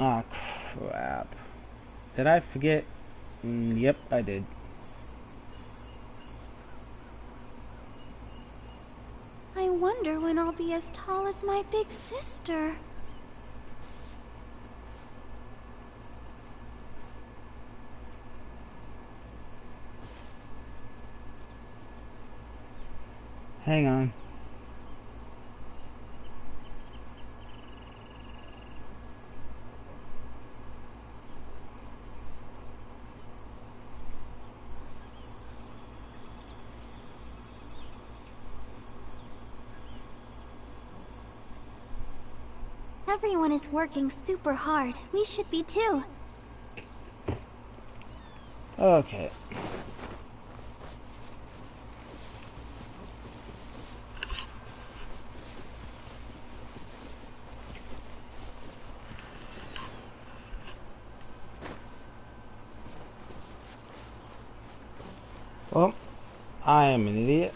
Ah, crap. Did I forget? Yep, I did. I wonder when I'll be as tall as my big sister. Hang on. Everyone is working super hard. We should be too. Okay. Well, I am an idiot.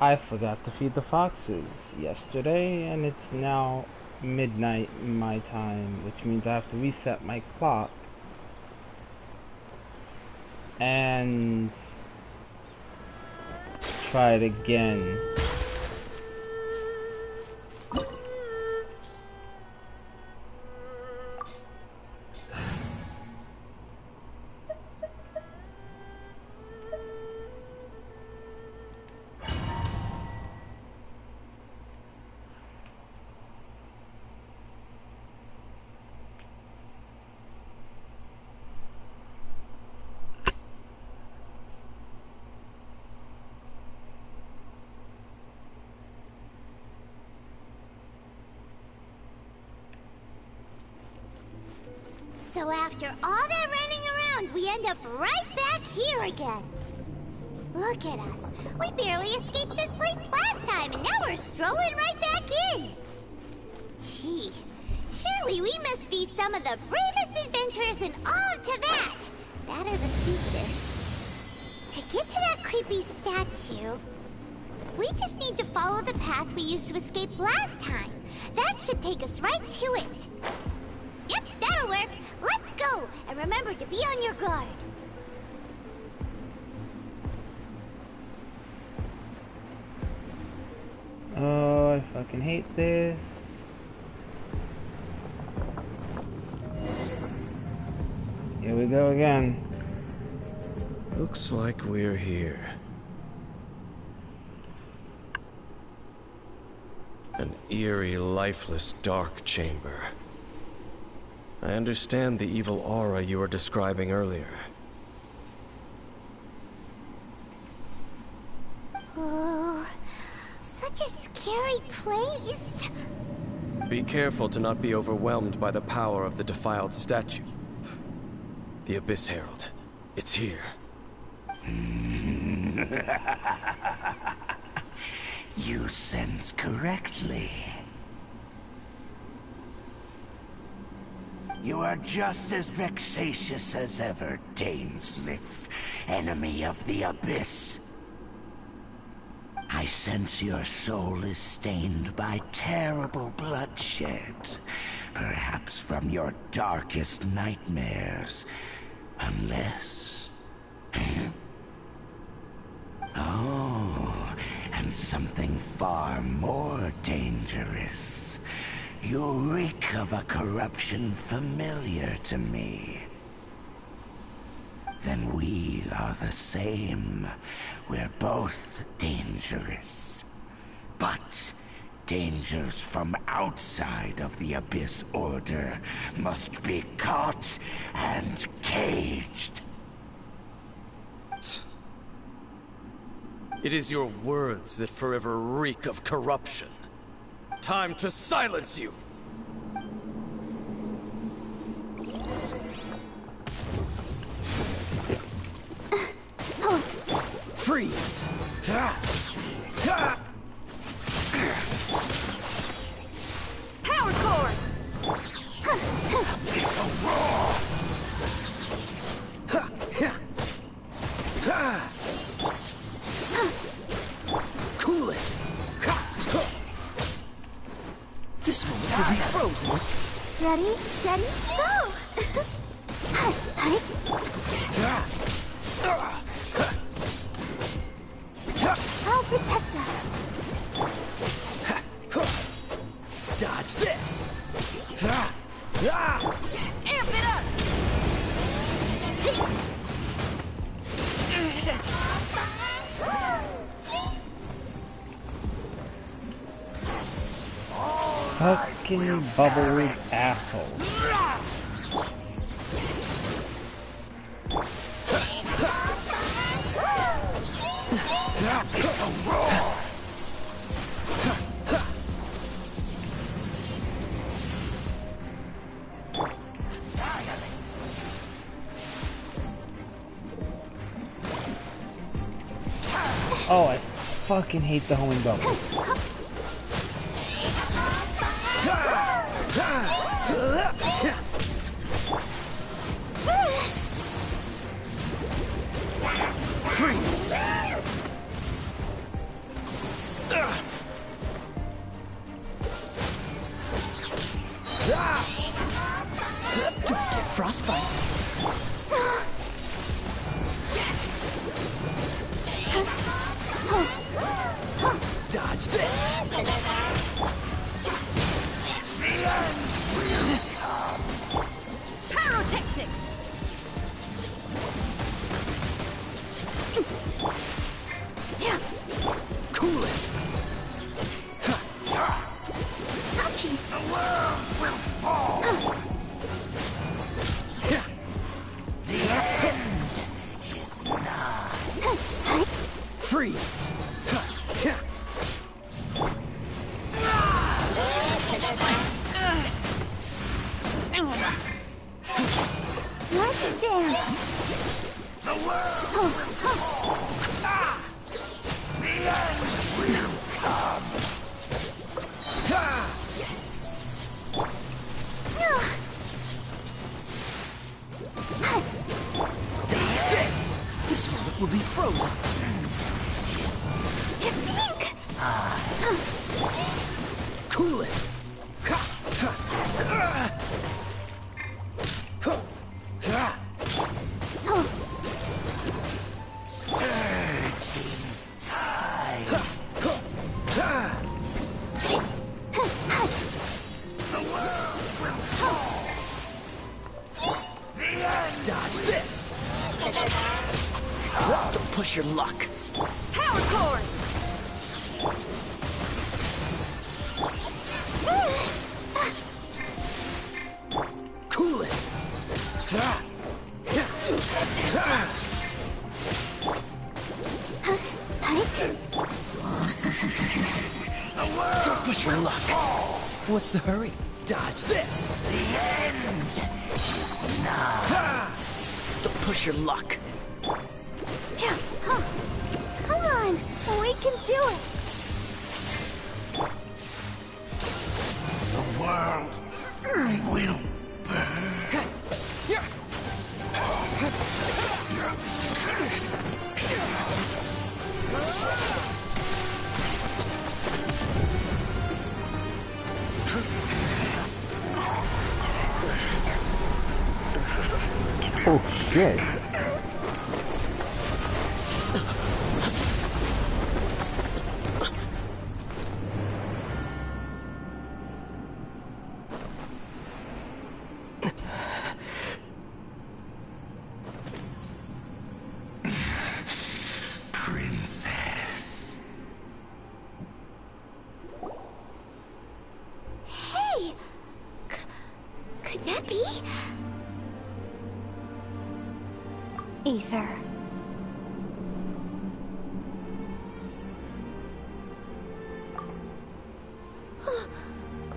I forgot to feed the foxes yesterday, and it's now midnight my time, which means I have to reset my clock and try it again. So after all that running around, we end up right back here again. Look at us. We barely escaped this place last time, and now we're strolling right back in. Gee, surely we must be some of the bravest adventurers in all of Tibet. That are the stupidest. To get to that creepy statue, we just need to follow the path we used to escape last time. That should take us right to it. Yep, that'll work. Let's go, and remember to be on your guard. Oh, I fucking hate this. Here we go again. Looks like we're here. An eerie, lifeless, dark chamber. I understand the evil aura you were describing earlier. Oh, such a scary place. Be careful to not be overwhelmed by the power of the defiled statue. The Abyss Herald. It's here. You sense correctly. You are just as vexatious as ever, Dainsleif, enemy of the Abyss. I sense your soul is stained by terrible bloodshed, perhaps from your darkest nightmares, unless... Oh, and something far more dangerous. You reek of a corruption familiar to me. Then we are the same. We're both dangerous. But dangers from outside of the Abyss Order must be caught and caged. It is your words that forever reek of corruption. Time to silence you! Freeze! Power core! It's a roar! Cool it! This moment will be frozen Ready, steady, go! I'll protect us. Dodge this! Amp it up! Fucking bubble asshole. Oh, I fucking hate the homing bubble. Freeze! Don't get frostbite. Dodge this! Pyrotactics! Cool it! Ouchie! The world will fall. The end is nigh. Freeze! Let's dance! The world will fall. The end will come. Dodge this! This moment will be frozen. Cool it! Surging tide. The world will fall. The end. Dodge this! Don't push your luck. Power cord! Cool it! Don't push your luck. What's the hurry? Dodge this! The end is nigh. Don't push your luck. Come on! We can do it! The world will burn. Oh shit. Princess. Hey! Could that be? Ether.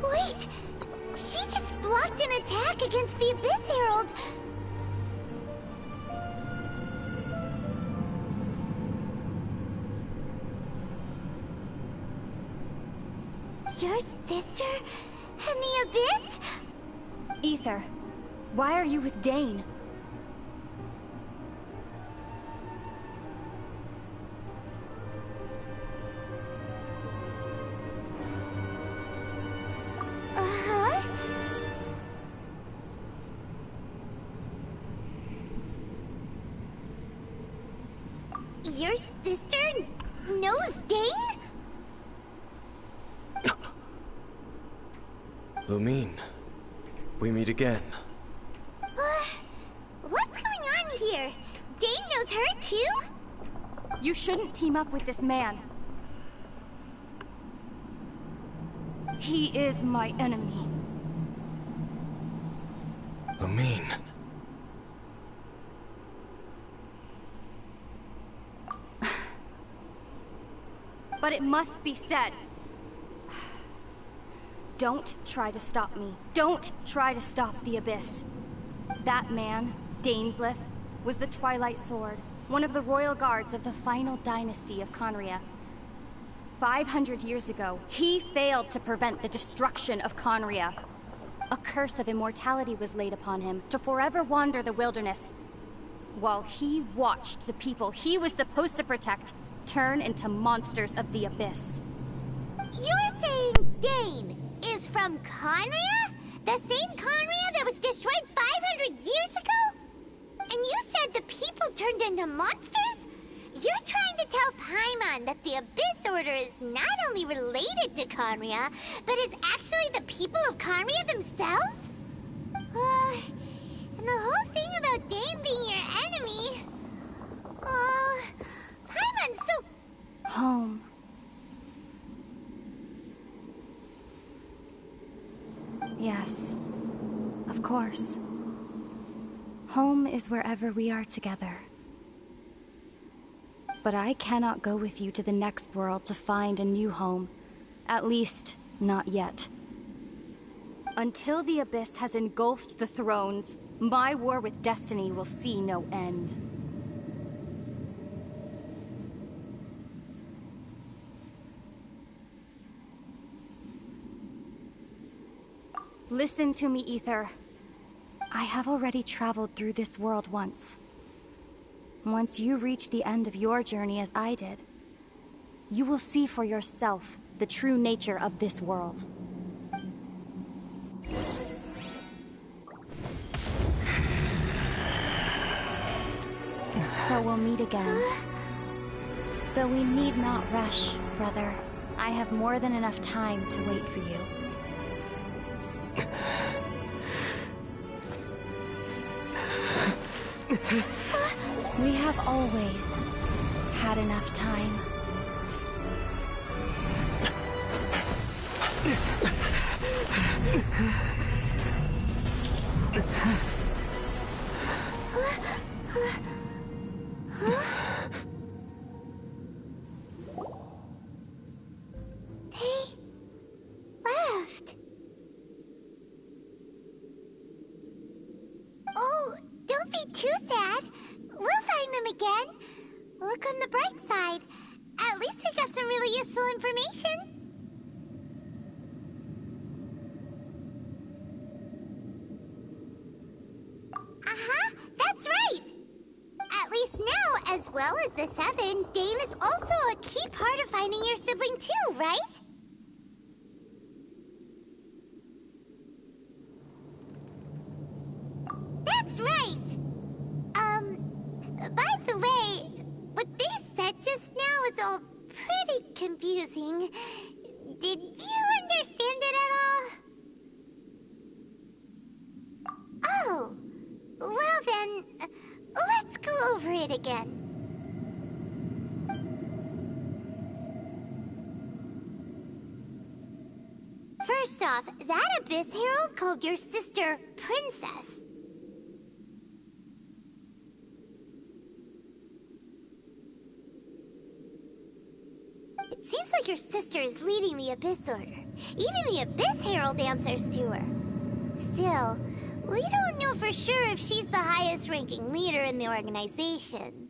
Wait! She just blocked an attack against the Abyss Herald! Your sister and the Abyss? Ether, why are you with Dane? Uh-huh. Your sister knows Dane? Lumine, we meet again. What's going on here? Dane knows her too? You shouldn't team up with this man. He is my enemy. Lumine. But it must be said. Don't try to stop me. Don't try to stop the Abyss. That man, Dainsleif, was the Twilight Sword, one of the royal guards of the final dynasty of Conria. 500 years ago, he failed to prevent the destruction of Conria. A curse of immortality was laid upon him to forever wander the wilderness, while he watched the people he was supposed to protect turn into monsters of the Abyss. You're saying Dane is from Conria? The same Conria that was destroyed 500 years ago? And you said the people turned into monsters? You're trying to tell Paimon that the Abyss Order is not only related to Conria, but is actually the people of Conria themselves? And the whole thing about Dane being your enemy... Paimon's so... Home. Yes, of course. Home is wherever we are together. But I cannot go with you to the next world to find a new home. At least, not yet. Until the Abyss has engulfed the thrones, my war with destiny will see no end. Listen to me, Ether. I have already traveled through this world once. Once you reach the end of your journey as I did, you will see for yourself the true nature of this world. So we'll meet again. Though we need not rush, brother. I have more than enough time to wait for you. We have always had enough time. They left. Oh, don't be too sad. We'll find them again. Look on the bright side. At least we got some really useful information. That's right. At least now, as well as the Seven, Dane is also a key part of finding your sibling too, right? That's right. By the way, what they said just now is all pretty confusing. Did you understand it at all? Oh, well then, let's go over it again. First off, that Abyss Herald called your sister Princess. It seems like your sister is leading the Abyss Order. Even the Abyss Herald answers to her. Still, we don't know for sure if she's the highest-ranking leader in the organization.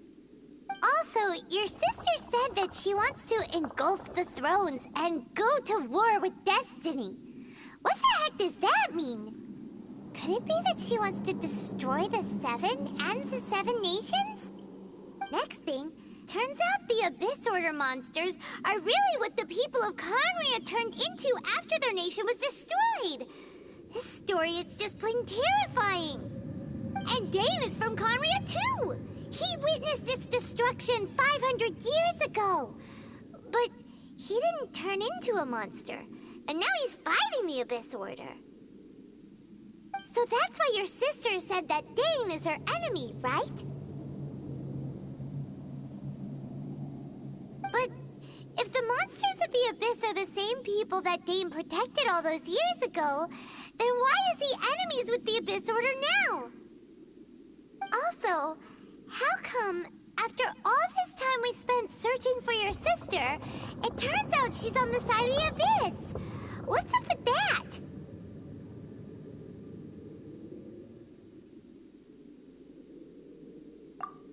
Also, your sister said that she wants to engulf the thrones and go to war with destiny. What the heck does that mean? Could it be that she wants to destroy the Seven and the Seven Nations? Next thing, turns out the Abyss Order monsters are really what the people of Conria turned into after their nation was destroyed. This story is just plain terrifying. And Dane is from Conria too. He witnessed its destruction 500 years ago. But he didn't turn into a monster. And now he's fighting the Abyss Order. So that's why your sister said that Dane is her enemy, right? But if the monsters of the Abyss are the same people that Dane protected all those years ago, then why is he enemies with the Abyss Order now? Also, how come, after all this time we spent searching for your sister, it turns out she's on the side of the Abyss? What's up with that?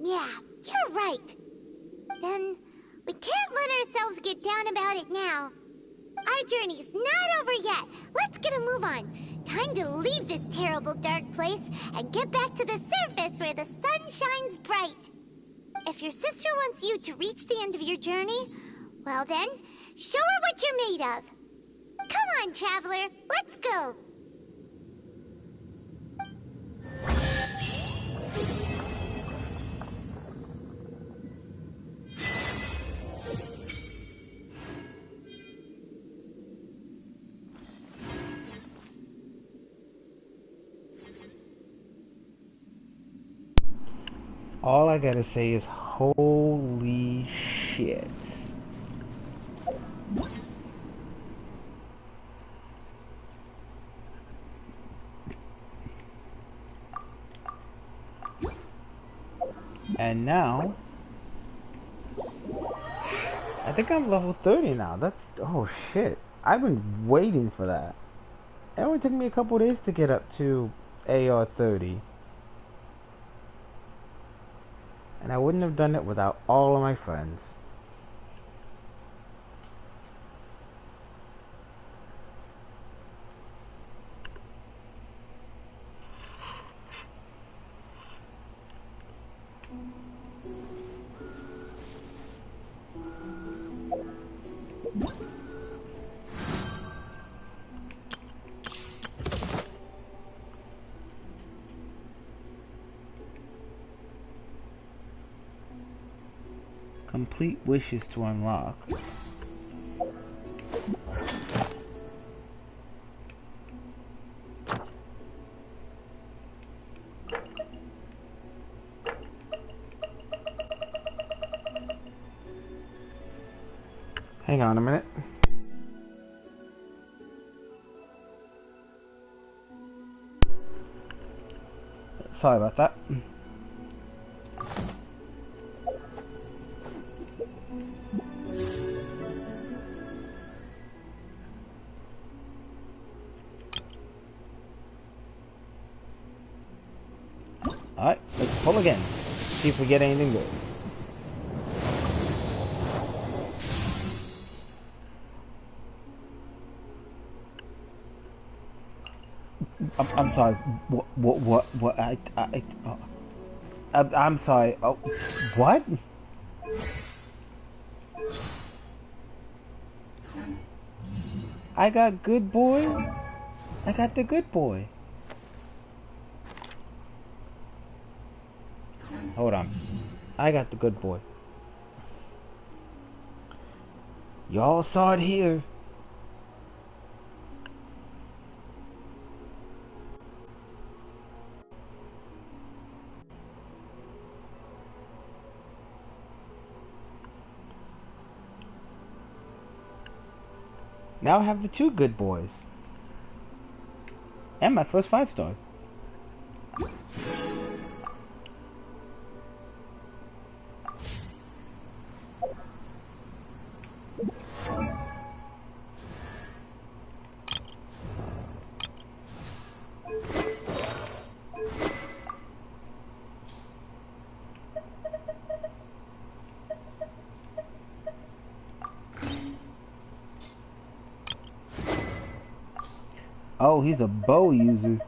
Yeah, you're right. Then we can't let ourselves get down about it now. Our journey's not over yet. Let's get a move on. Time to leave this terrible dark place and get back to the surface where the sun shines bright. If your sister wants you to reach the end of your journey, well then, show her what you're made of. Come on, traveler, let's go. All I gotta say is holy shit. And now I think I'm level 30 now. That's, oh shit. I've been waiting for that. It only took me a couple days to get up to AR 30. And I wouldn't have done it without all of my friends. Complete wishes to unlock. Hang on a minute. Sorry about that. Alright, let's pull again. See if we get anything good. I'm sorry. What? I'm sorry. Oh, what? I got good boy. I got the good boy. Hold on. I got the good boy. Y'all saw it here. Now I have the two good boys. And my first 5-star. Oh, he's a bow user.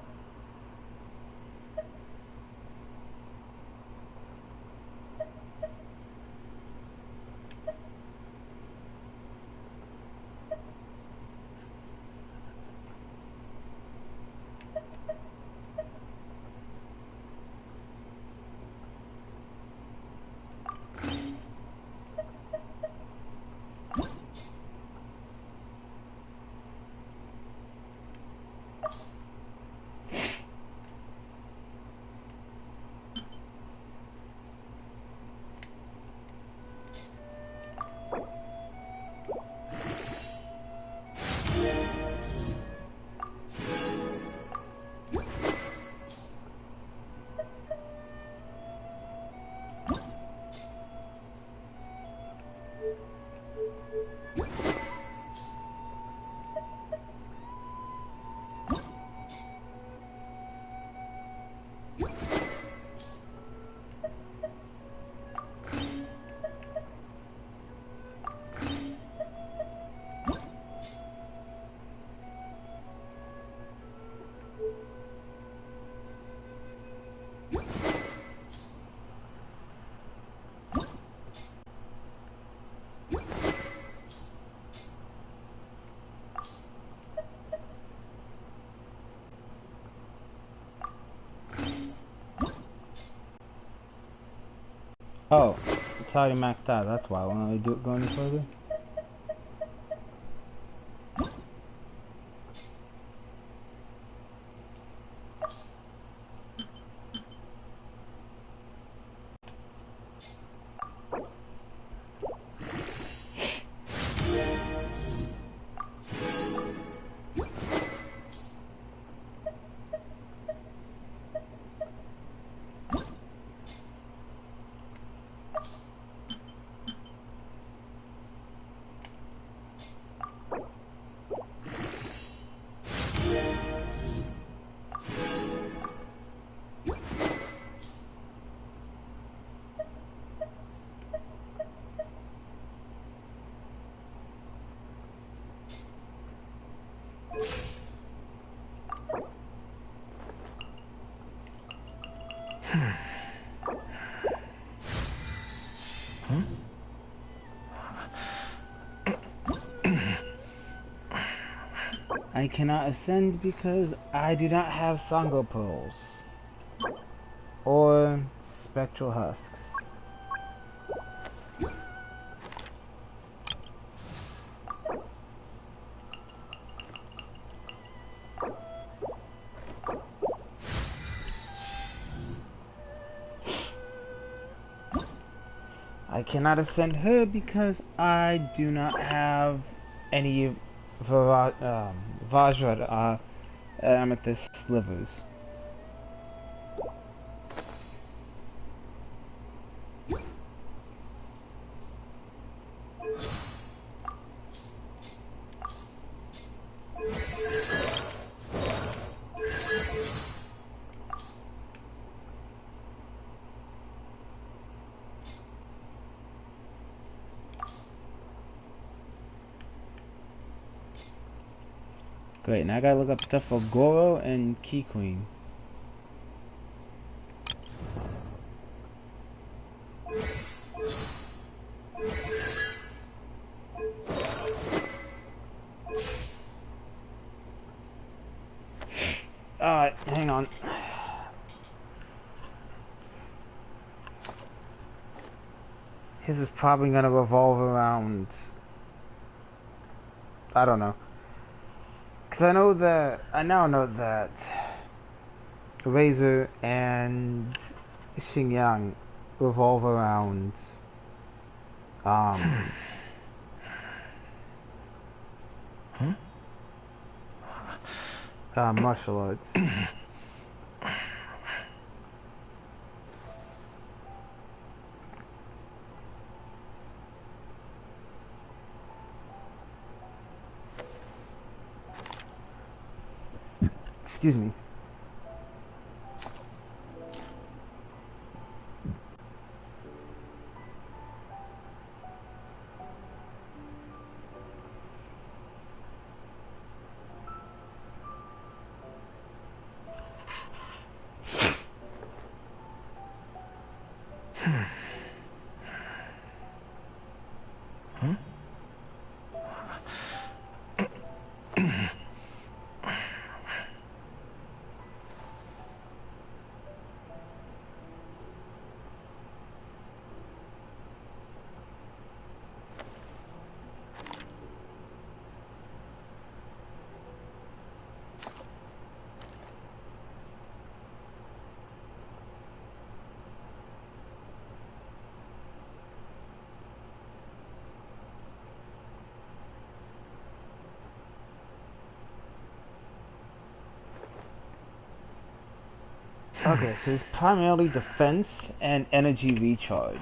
Oh, it's already maxed out. That's why. Why don't we do it go any further? I cannot ascend because I do not have Sango Pearls or Spectral Husks. I cannot ascend her because I do not have any Vajra amethyst slivers. Great, now I gotta look up stuff for Goro and Key Queen. Alright, hang on. His is probably gonna revolve around... I don't know. Because I now know that Razor and Xingyang revolve around martial arts. Excuse me. Okay, so it's primarily defense and energy recharge.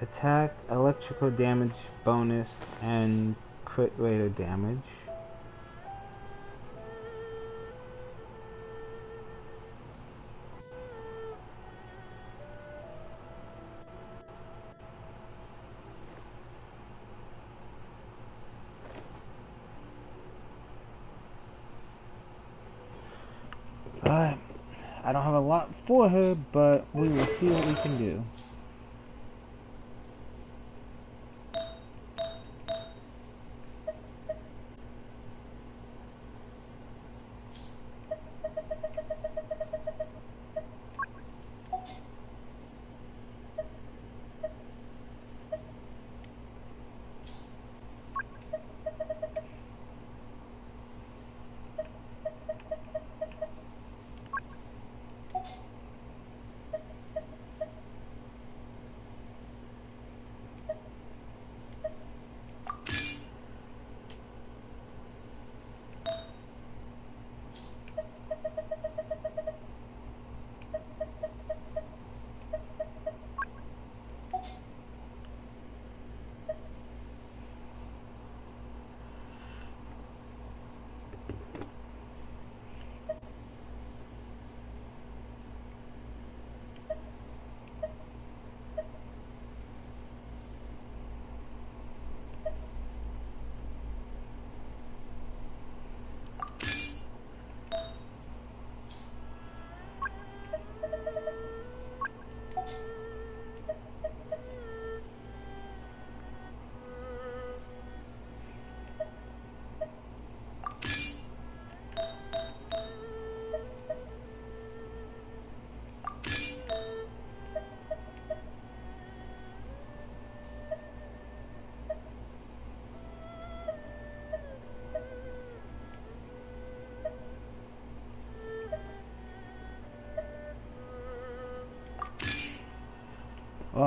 Attack, electrical damage bonus, and crit rate of damage. Alright, I don't have a lot for her, but we will see what we can do.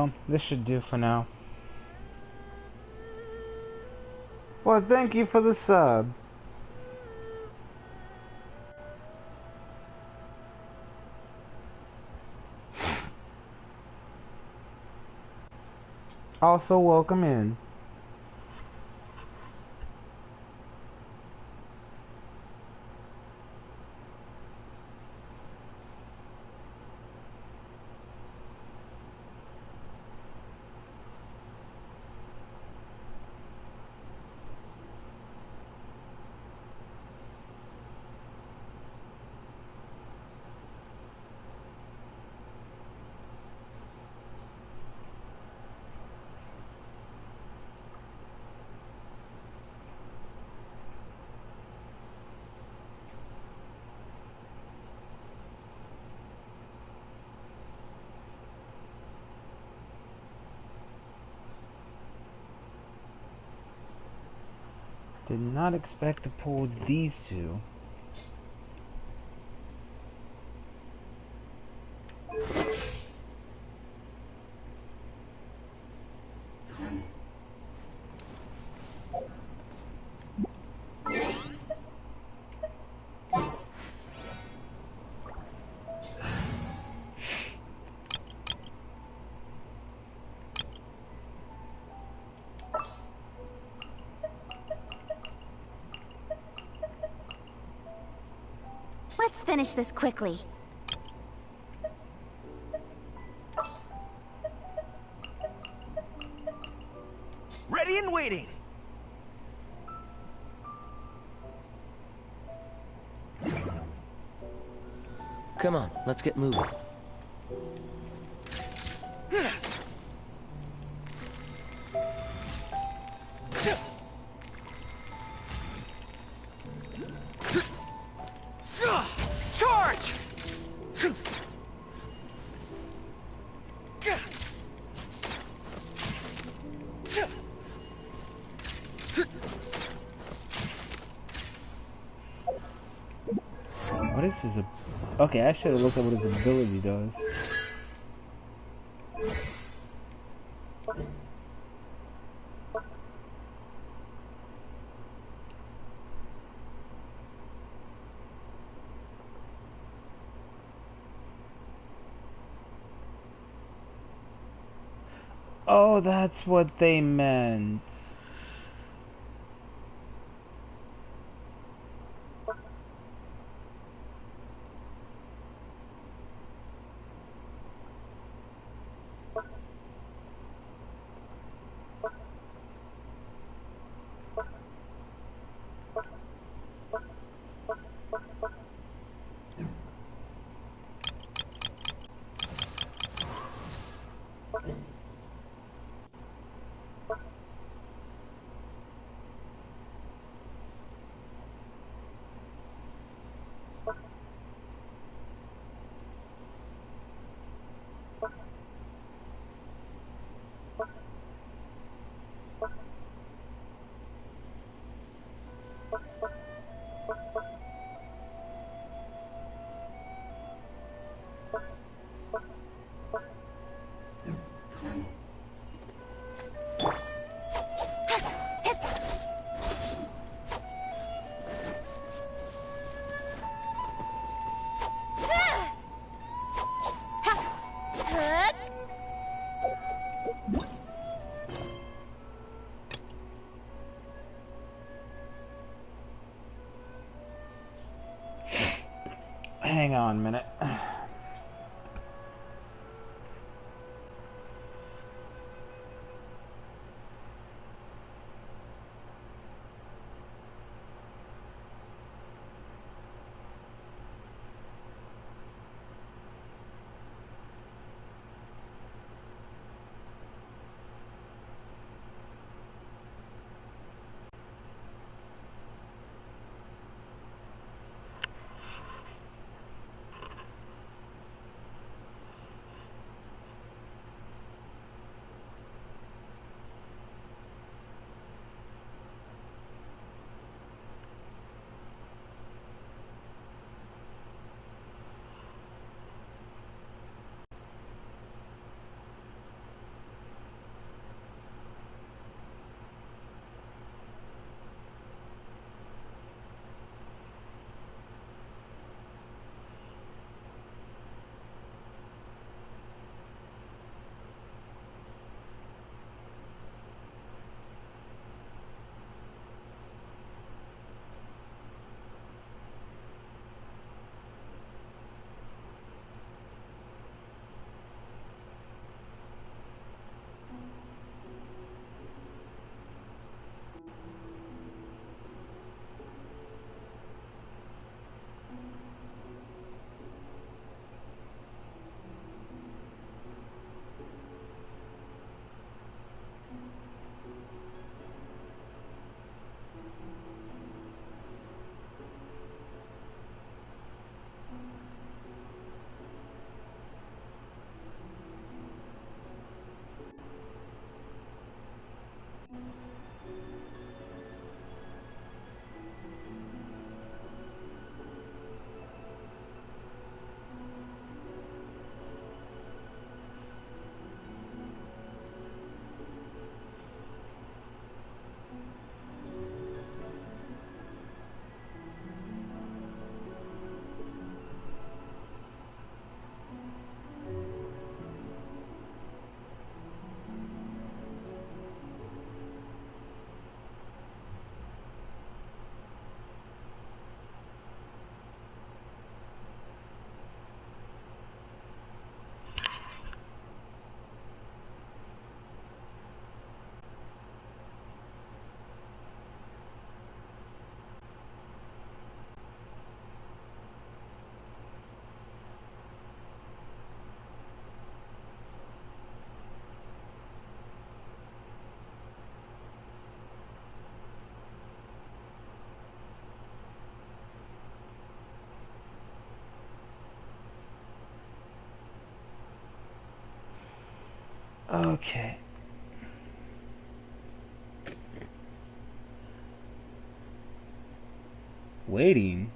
Well, this should do for now. Well, thank you for the sub. Also, welcome in. Did not expect to pull these two. Let's finish this quickly. Ready and waiting. Come on, let's get moving. Charge! What is his okay, I should have looked at what his ability does. Oh, that's what they meant. Hang on a minute. Okay. Waiting?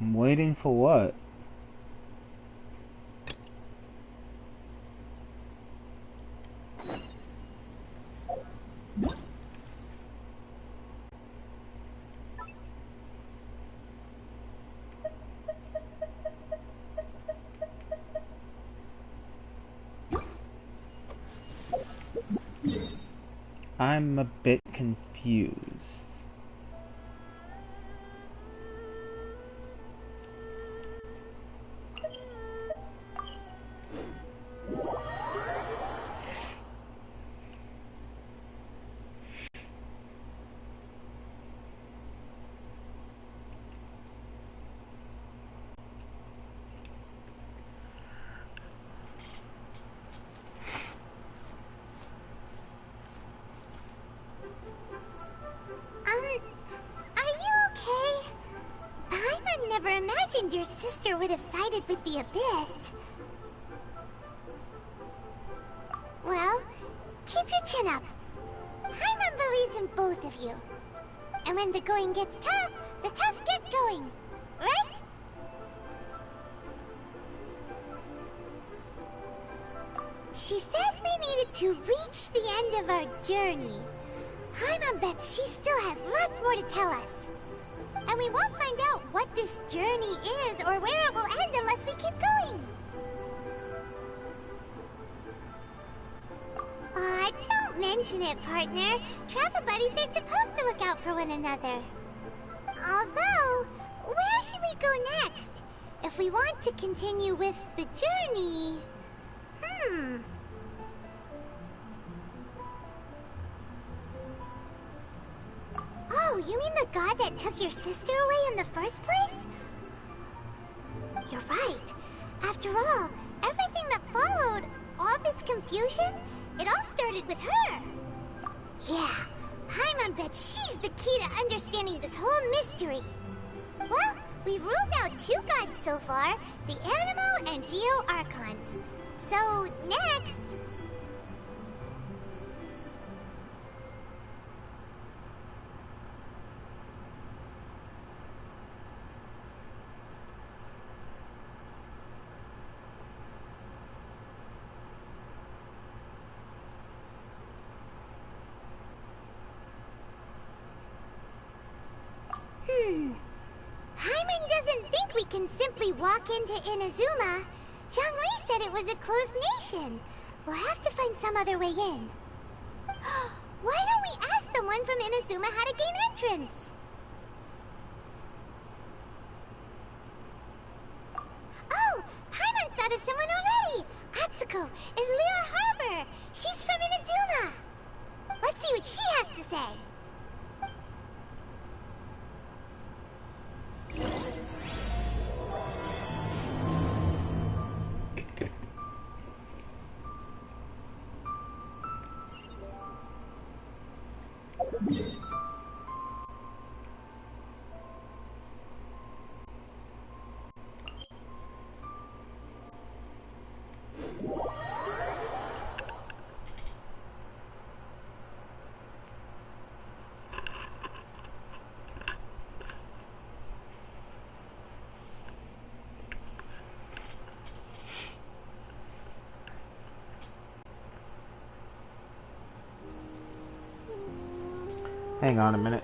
I'm waiting for what? I'm a bit confused. Are you okay? Paimon never imagined your sister would have sided with the Abyss. Well, keep your chin up. Paimon believes in both of you. And when the going gets tough, the tough get going. Right? She said we needed to reach the end of our journey. Paimon bets she still has lots more to tell us. And we won't find out what this journey is or where it will end unless we keep going. Aw, don't mention it, partner. Travel buddies are supposed to look out for one another. Although, where should we go next? If we want to continue with the journey... Oh, you mean the god that took your sister away in the first place? You're right. After all, everything that followed, all this confusion, it all started with her. Yeah, Paimon bets she's the key to understanding this whole mystery. Well, we've ruled out two gods so far, the Animo and Geo Archons. So, next... Paimon doesn't think we can simply walk into Inazuma. Zhongli said it was a closed nation. We'll have to find some other way in. Why don't we ask someone from Inazuma how to gain entrance? Oh, Paimon thought of someone already! Atsuko in Liyue Harbor! She's from Inazuma! Let's see what she has to say. Hang on a minute.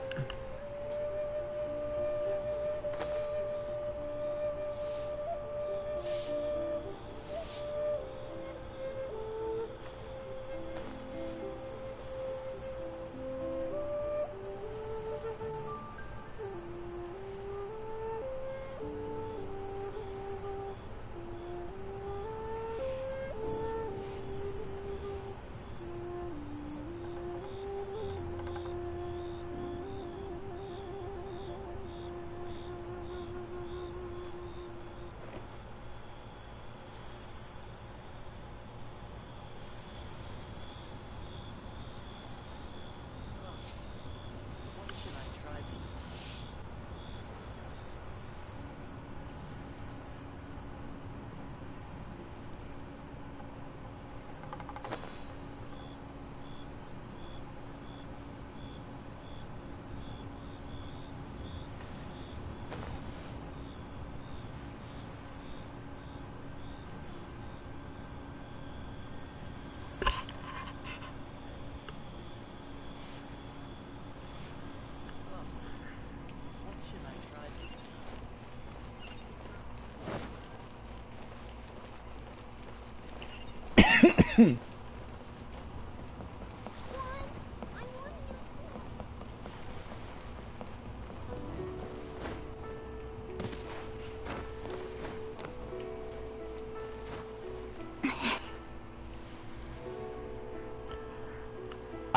I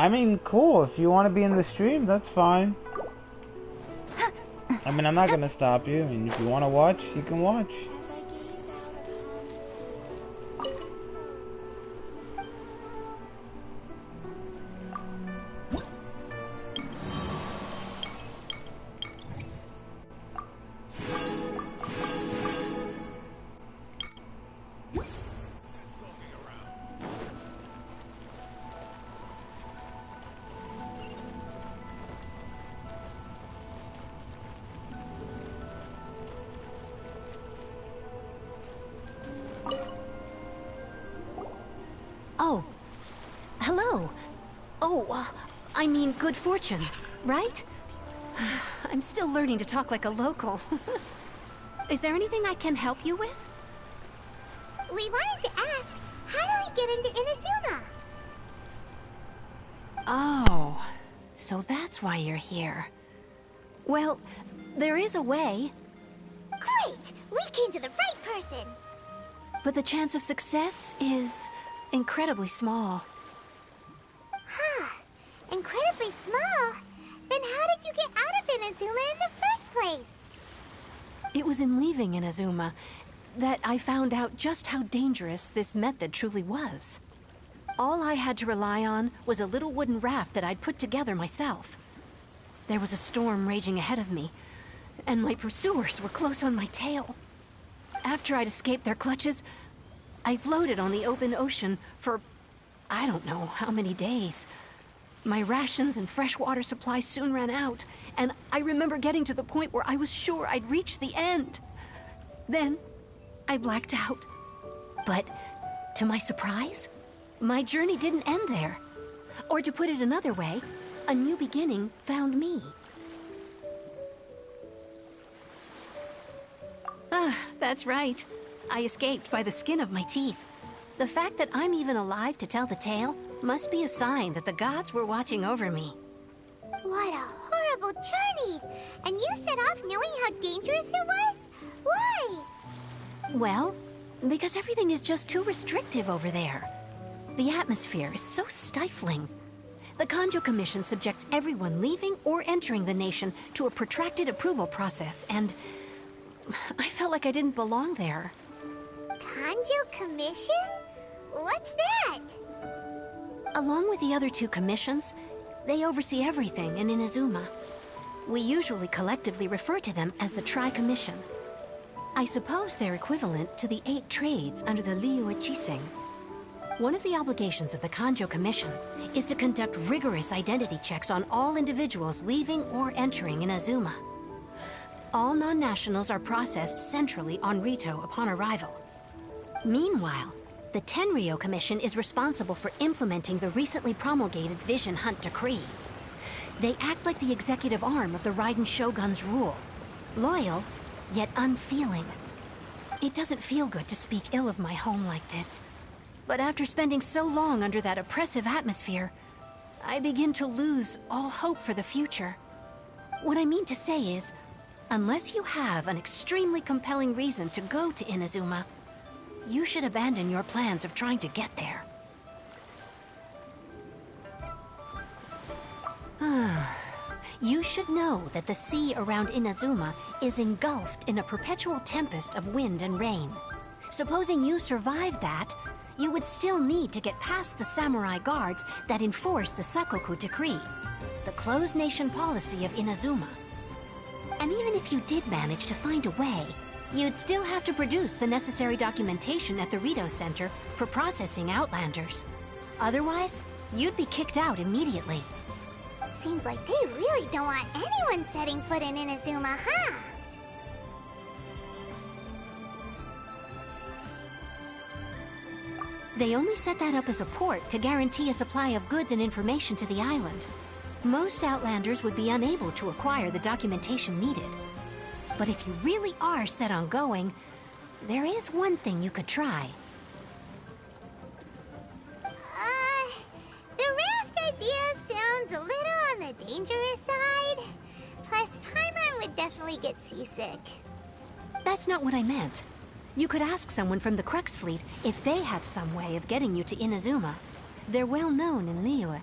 mean, cool. If you want to be in the stream, that's fine. I mean, I'm not gonna stop you. And if you want to watch, you can watch. Oh. Hello. Oh, I mean good fortune, right? I'm still learning to talk like a local. Is there anything I can help you with? We wanted to ask, how do we get into Inazuma? Oh, so that's why you're here. Well, there is a way. Great! We came to the right person! But the chance of success is incredibly small. Huh. Incredibly small? Then how did you get out of Inazuma in the first place? It was in leaving Inazuma that I found out just how dangerous this method truly was. All I had to rely on was a little wooden raft that I'd put together myself. There was a storm raging ahead of me, and my pursuers were close on my tail. After I'd escaped their clutches, I floated on the open ocean for I don't know how many days. My rations and fresh water supply soon ran out, and I remember getting to the point where I was sure I'd reached the end. Then, I blacked out. But, to my surprise, my journey didn't end there. Or to put it another way, a new beginning found me. Ah, that's right. I escaped by the skin of my teeth. The fact that I'm even alive to tell the tale must be a sign that the gods were watching over me. What a horrible journey! And you set off knowing how dangerous it was? Why? Well, because everything is just too restrictive over there. The atmosphere is so stifling. The Kanjo Commission subjects everyone leaving or entering the nation to a protracted approval process, and I felt like I didn't belong there. Kanjo Commission? What's that? Along with the other two commissions, they oversee everything in Inazuma. We usually collectively refer to them as the Tri-Commission. I suppose they're equivalent to the 8 trades under the Liu Chising. One of the obligations of the Kanjo Commission is to conduct rigorous identity checks on all individuals leaving or entering Inazuma. All non-nationals are processed centrally on Rito upon arrival. Meanwhile, the Tenryo Commission is responsible for implementing the recently promulgated Vision Hunt Decree. They act like the executive arm of the Raiden Shogun's rule. Loyal, yet unfeeling. It doesn't feel good to speak ill of my home like this. But after spending so long under that oppressive atmosphere, I begin to lose all hope for the future. What I mean to say is, unless you have an extremely compelling reason to go to Inazuma, you should abandon your plans of trying to get there. You should know that the sea around Inazuma is engulfed in a perpetual tempest of wind and rain. Supposing you survived that, you would still need to get past the samurai guards that enforce the Sakoku Decree, the closed nation policy of Inazuma. And even if you did manage to find a way, you'd still have to produce the necessary documentation at the Rito Center for processing Outlanders. Otherwise, you'd be kicked out immediately. Seems like they really don't want anyone setting foot in Inazuma, huh? They only set that up as a port to guarantee a supply of goods and information to the island. Most Outlanders would be unable to acquire the documentation needed. But if you really are set on going, there is one thing you could try. seasick. That's not what I meant. You could ask someone from the Crux fleet if they have some way of getting you to Inazuma. They're well known in Liyue.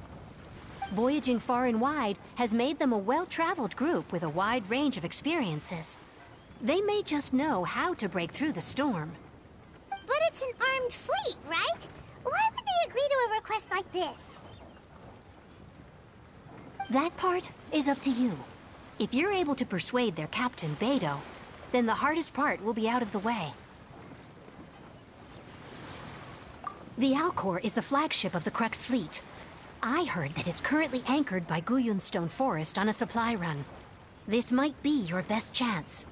Voyaging far and wide has made them a well-traveled group with a wide range of experiences. They may just know how to break through the storm. But it's an armed fleet, right? Why would they agree to a request like this? That part is up to you. If you're able to persuade their captain, Beidou, then the hardest part will be out of the way. The Alcor is the flagship of the Crux fleet. I heard that it's currently anchored by Guyunstone Forest on a supply run. This might be your best chance.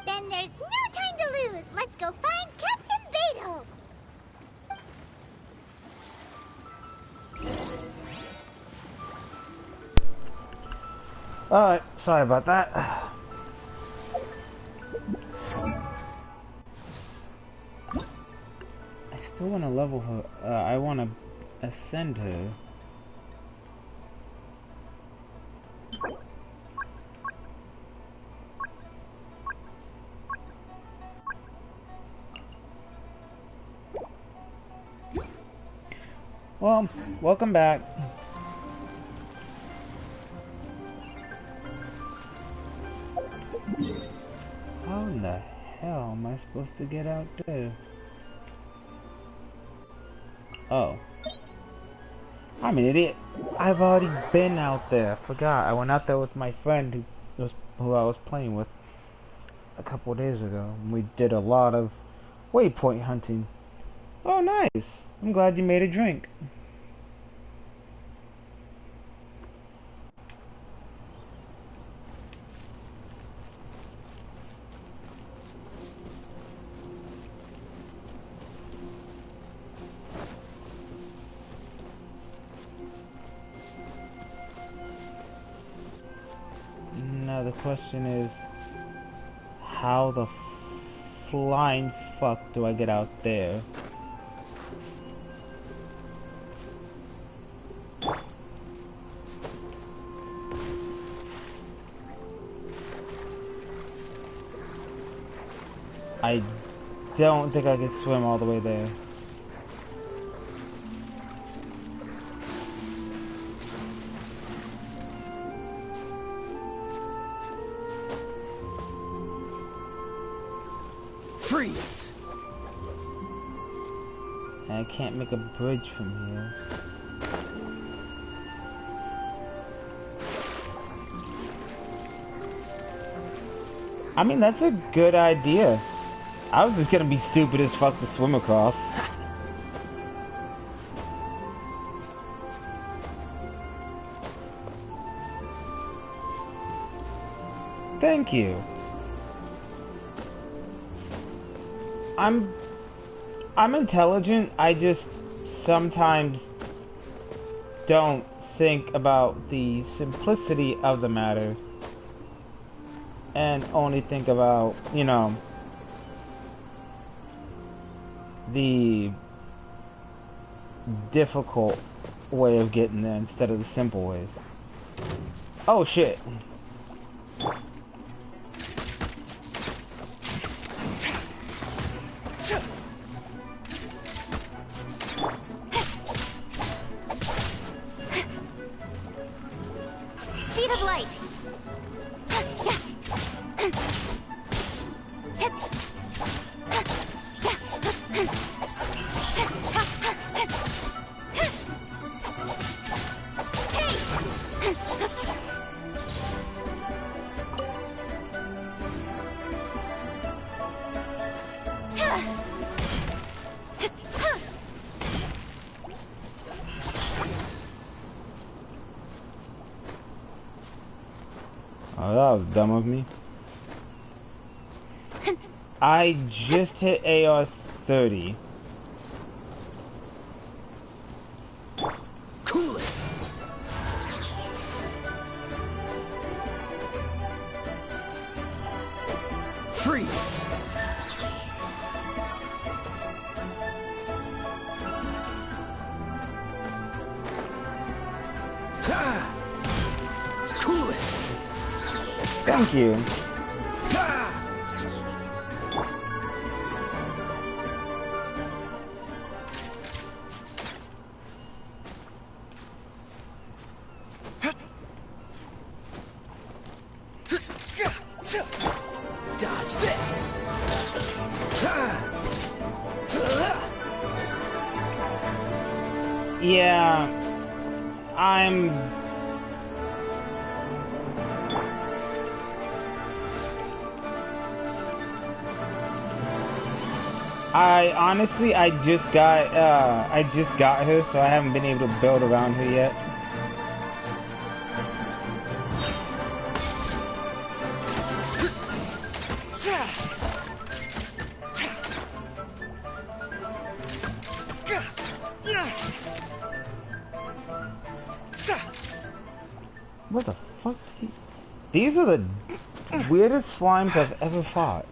Then there's no time to lose. Let's go find Captain Beidou. Alright, sorry about that. I still want to level her. I want to ascend her. Well, welcome back. How in the hell am I supposed to get out there? Oh. I'm an idiot. I've already been out there. I forgot. I went out there with my friend who I was playing with a couple of days ago. We did a lot of waypoint hunting. Oh, nice. I'm glad you made a drink. Now the question is, how the flying fuck do I get out there? I don't think I can swim all the way there. Freeze! And I can't make a bridge from here. I mean, that's a good idea. I was just gonna be stupid as fuck to swim across. Thank you. I'm intelligent. I just sometimes don't think about the simplicity of the matter and only think about, you know, the difficult way of getting there instead of the simple ways. Oh shit. Speed of light. Oh, that was dumb of me. I just hit AR 30. Cool it! Freeze! Cool it! Thank you. I honestly, I just got her, so I haven't been able to build around her yet. What the fuck? These are the weirdest slimes I've ever fought.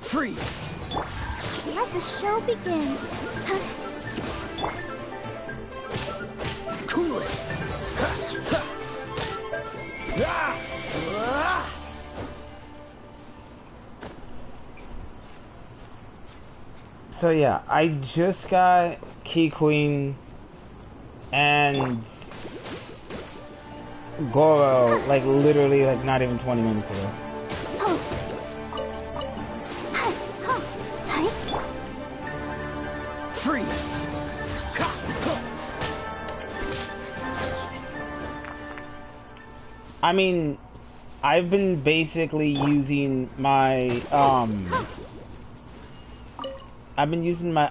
Freeze! Let the show begin. Cool it! So yeah, I just got Key Queen and Goro, like literally like not even 20 minutes ago. Freeze! I mean, I've been basically using my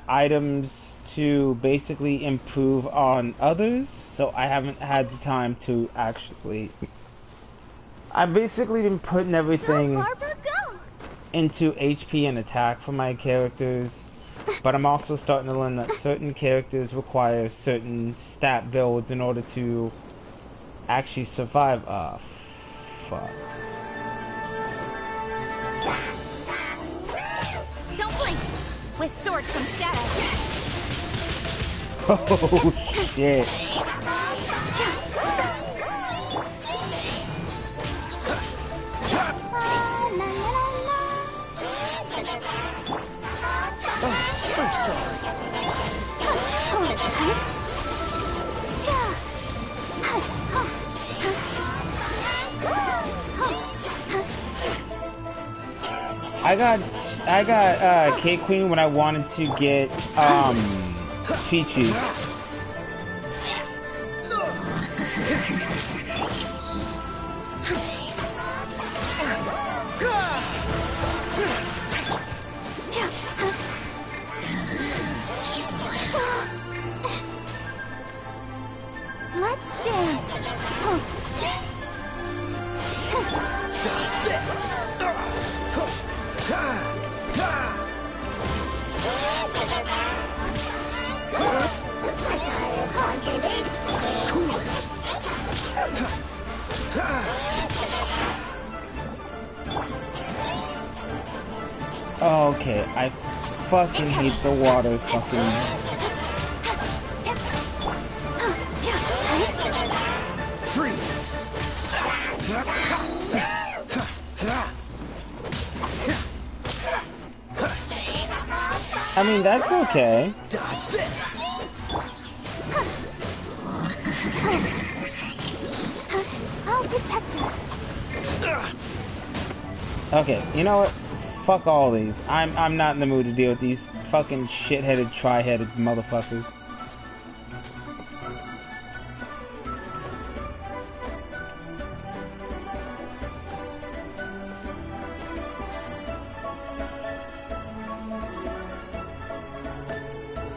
items to basically improve on others, so I haven't had the time to actually. I've basically been putting everything into HP and attack for my characters, but I'm also starting to learn that certain characters require certain stat builds in order to actually survive. Fuck. Don't blink! With sword from shadow. Oh shit. Oh, so sorry. I got K Queen when I wanted to get Chi-Chi. Let's dance. Dodge this! Okay, I fucking hate the water fucking. Freeze! I mean, that's okay. Dodge this! I'll protect us. Okay, you know what? Fuck all these. I'm not in the mood to deal with these fucking shit-headed, tri-headed motherfuckers.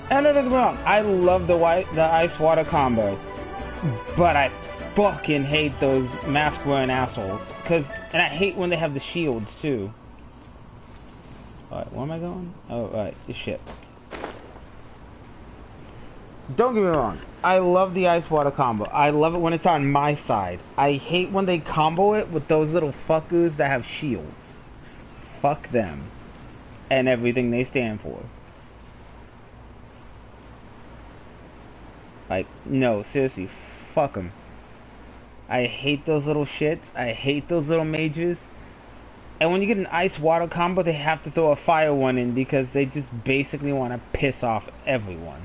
And don't get me wrong, I love the ice water combo, but I fucking hate those mask wearing assholes. And I hate when they have the shields too. Alright, where am I going? Oh, right, this shit. Don't get me wrong, I love the ice water combo. I love it when it's on my side. I hate when they combo it with those little fuckers that have shields. Fuck them. And everything they stand for. Like, no, seriously, fuck them. I hate those little shits. I hate those little mages. And when you get an ice water combo, they have to throw a fire one in because they just basically want to piss off everyone.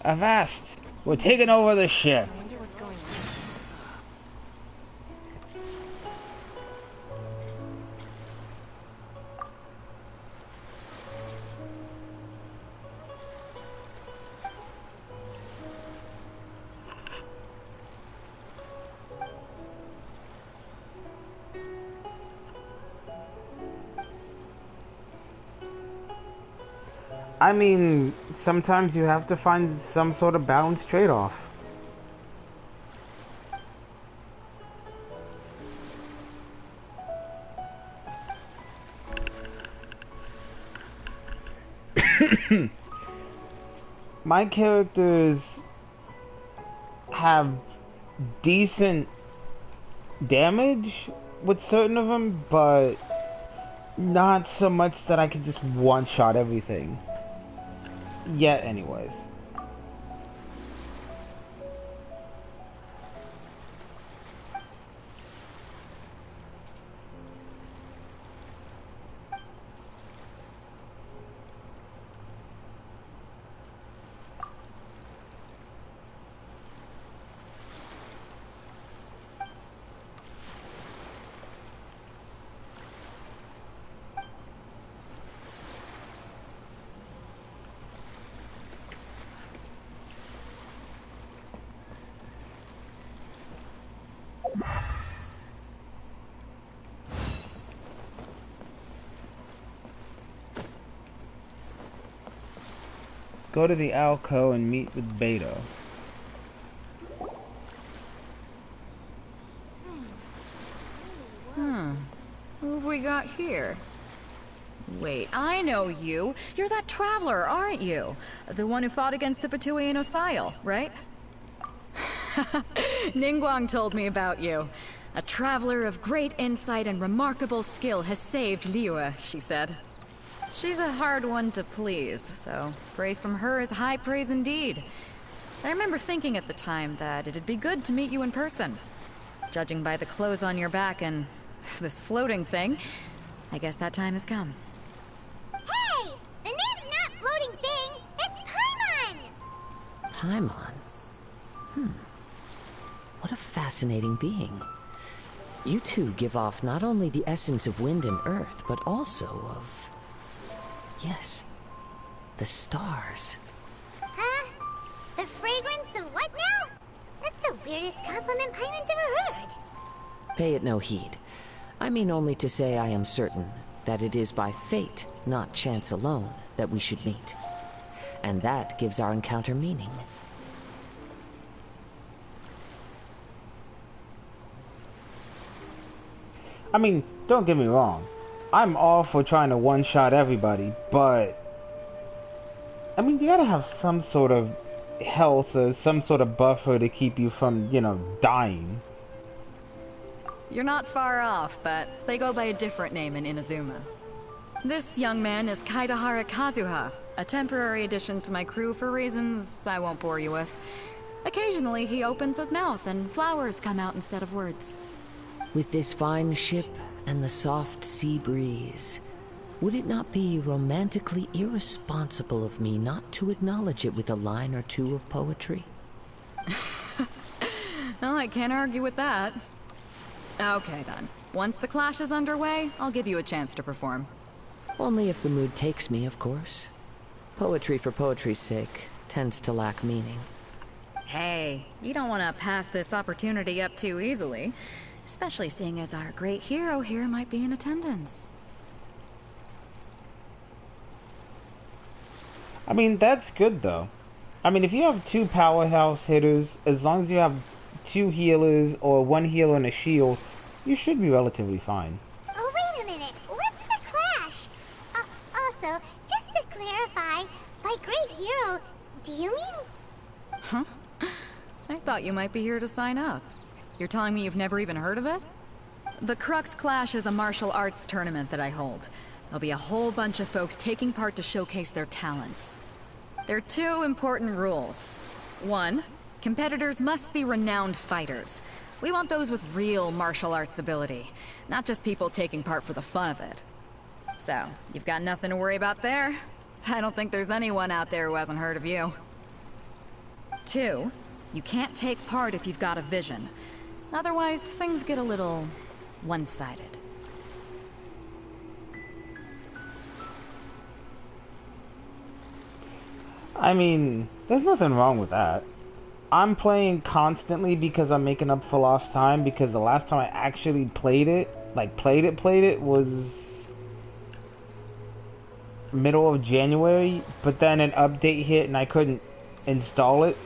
Avast! We're taking over the ship. I wonder what's going on. I mean, sometimes you have to find some sort of balanced trade-off. My characters have decent damage with certain of them, but not so much that I could just one-shot everything. Yet, anyways. Go to the Alco and meet with Beta. Who have we got here? Wait, I know you. You're that traveler, aren't you? The one who fought against the Patuian Osile, right? Ningguang told me about you. A traveler of great insight and remarkable skill has saved Liyue, she said. She's a hard one to please, so praise from her is high praise indeed. I remember thinking at the time that it'd be good to meet you in person. Judging by the clothes on your back and this floating thing, I guess that time has come. Hey! The name's not Floating Thing, it's Paimon! Paimon? What a fascinating being. You two give off not only the essence of wind and earth, but also of... yes, the stars. Huh? The fragrance of what now? That's the weirdest compliment Paimon's ever heard. Pay it no heed. I mean only to say I am certain that it is by fate, not chance alone, that we should meet. And that gives our encounter meaning. I mean, don't get me wrong. I'm all for trying to one-shot everybody, but... I mean, you gotta have some sort of health or some sort of buffer to keep you from, you know, dying. You're not far off, but they go by a different name in Inazuma. This young man is Kaidahara Kazuha, a temporary addition to my crew for reasons I won't bore you with. Occasionally, he opens his mouth and flowers come out instead of words. With this fine ship and the soft sea breeze, would it not be romantically irresponsible of me not to acknowledge it with a line or two of poetry? Well, I can't argue with that. Okay then. Once the clash is underway, I'll give you a chance to perform. Only if the mood takes me, of course. Poetry for poetry's sake tends to lack meaning. Hey, you don't want to pass this opportunity up too easily. Especially seeing as our great hero here might be in attendance. I mean, that's good though. I mean, if you have two powerhouse hitters, as long as you have two healers or one healer and a shield, you should be relatively fine. Oh, wait a minute. What's the clash? Also, just to clarify, by great hero, do you mean... Huh? I thought you might be here to sign up. You're telling me you've never even heard of it? The Crux Clash is a martial arts tournament that I hold. There'll be a whole bunch of folks taking part to showcase their talents. There are two important rules. One, competitors must be renowned fighters. We want those with real martial arts ability, not just people taking part for the fun of it. So, you've got nothing to worry about there. I don't think there's anyone out there who hasn't heard of you. Two, you can't take part if you've got a vision. Otherwise, things get a little one-sided. I mean, there's nothing wrong with that. I'm playing constantly because I'm making up for lost time, because the last time I actually played it, like played it, was middle of January, but then an update hit and I couldn't install it.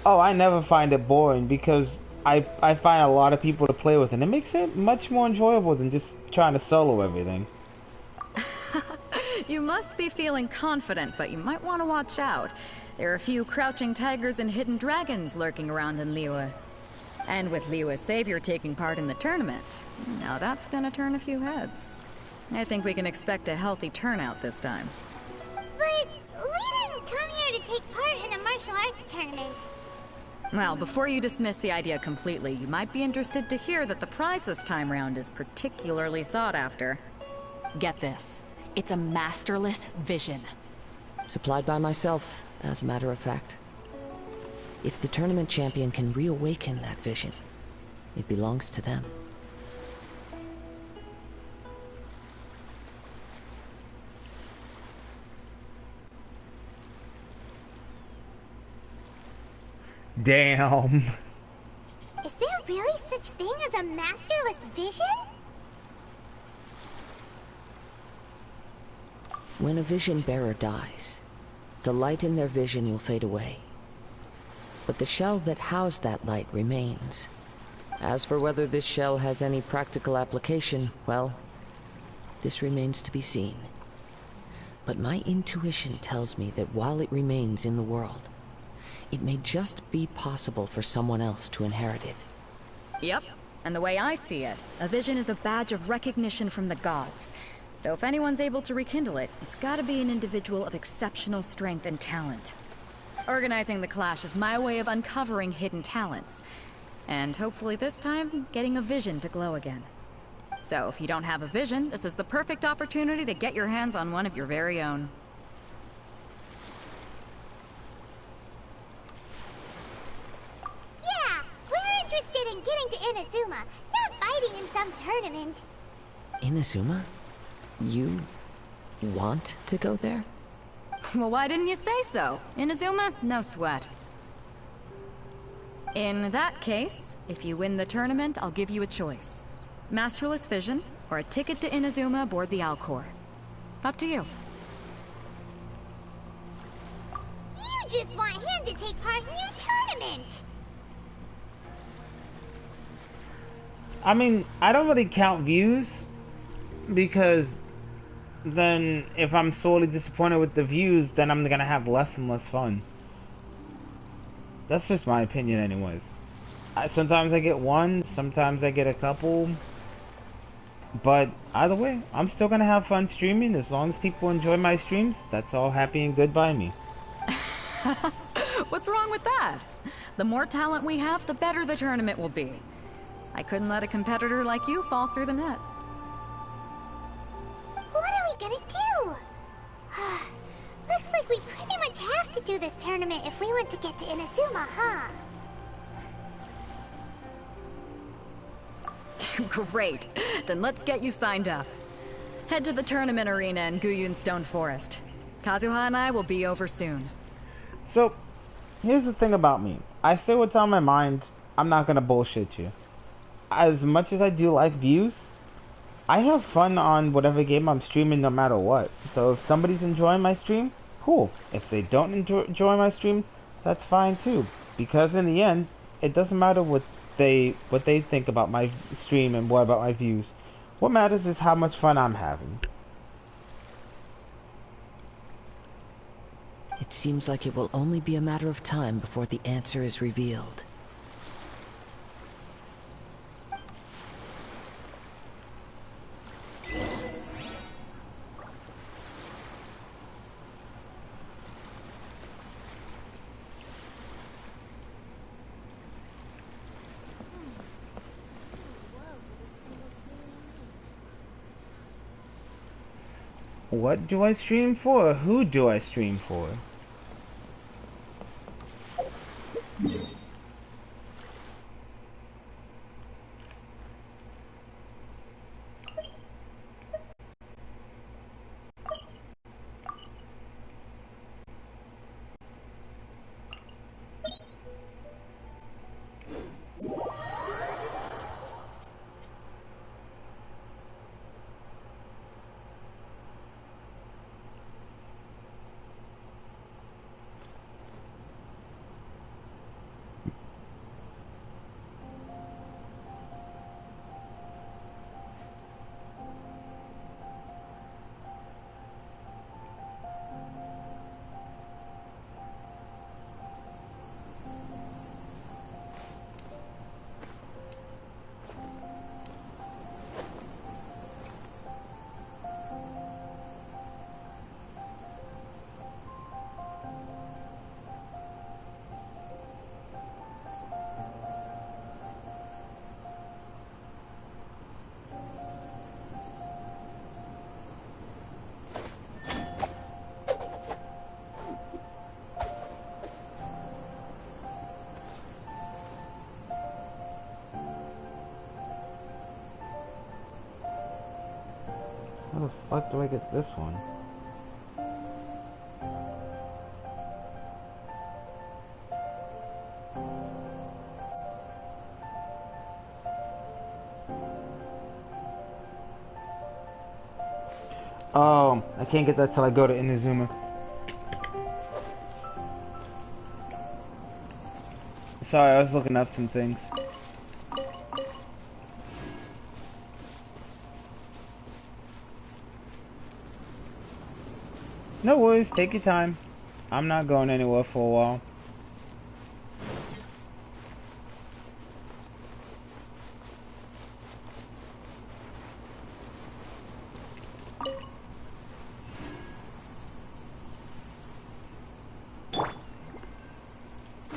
Oh, I never find it boring because I find a lot of people to play with, and it makes it much more enjoyable than just trying to solo everything. You must be feeling confident, but you might want to watch out. There are a few crouching tigers and hidden dragons lurking around in Liyue. And with Liyue's savior taking part in the tournament, now that's gonna turn a few heads. I think we can expect a healthy turnout this time. But we didn't come here to take part in a martial arts tournament. Well, before you dismiss the idea completely, you might be interested to hear that the prize this time round is particularly sought after. Get this. It's a masterless vision. Supplied by myself, as a matter of fact. If the tournament champion can reawaken that vision, it belongs to them. Damn. Is there really such thing as a masterless vision? When a vision bearer dies, the light in their vision will fade away. But the shell that housed that light remains. As for whether this shell has any practical application, well, this remains to be seen. But my intuition tells me that while it remains in the world, it may just be possible for someone else to inherit it. Yep. And the way I see it, a vision is a badge of recognition from the gods. So if anyone's able to rekindle it, it's gotta be an individual of exceptional strength and talent. Organizing the clash is my way of uncovering hidden talents. And hopefully this time, getting a vision to glow again. So if you don't have a vision, this is the perfect opportunity to get your hands on one of your very own. Yeah, we're interested in getting to Inazuma, not fighting in some tournament. Inazuma? You want to go there? Well, why didn't you say so? Inazuma? No sweat. In that case, if you win the tournament, I'll give you a choice. Masterless Vision, or a ticket to Inazuma aboard the Alcor. Up to you. You just want him to take part in your tournament! I mean, I don't really count views, because then if I'm sorely disappointed with the views, then I'm gonna have less and less fun. That's just my opinion anyways. Sometimes I get one, sometimes I get a couple. But either way, I'm still gonna have fun streaming. As long as people enjoy my streams, that's all happy and good by me. What's wrong with that? The more talent we have, the better the tournament will be. I couldn't let a competitor like you fall through the net. What are we gonna do? Looks like we pretty much have to do this tournament if we want to get to Inazuma, huh? Great. Then let's get you signed up. Head to the tournament arena in Guyun Stone Forest. Kazuha and I will be over soon. So, here's the thing about me. I say what's on my mind. I'm not gonna bullshit you. As much as I do like views, I have fun on whatever game I'm streaming no matter what. So if somebody's enjoying my stream, cool. If they don't enjoy my stream, that's fine too. Because in the end, it doesn't matter what they think about my stream and what about my views. What matters is how much fun I'm having. It seems like it will only be a matter of time before the answer is revealed. What do I stream for? Who do I stream for? How the fuck do I get this one? Oh, I can't get that till I go to Inazuma. Sorry, I was looking up some things. No worries, take your time. I'm not going anywhere for a while.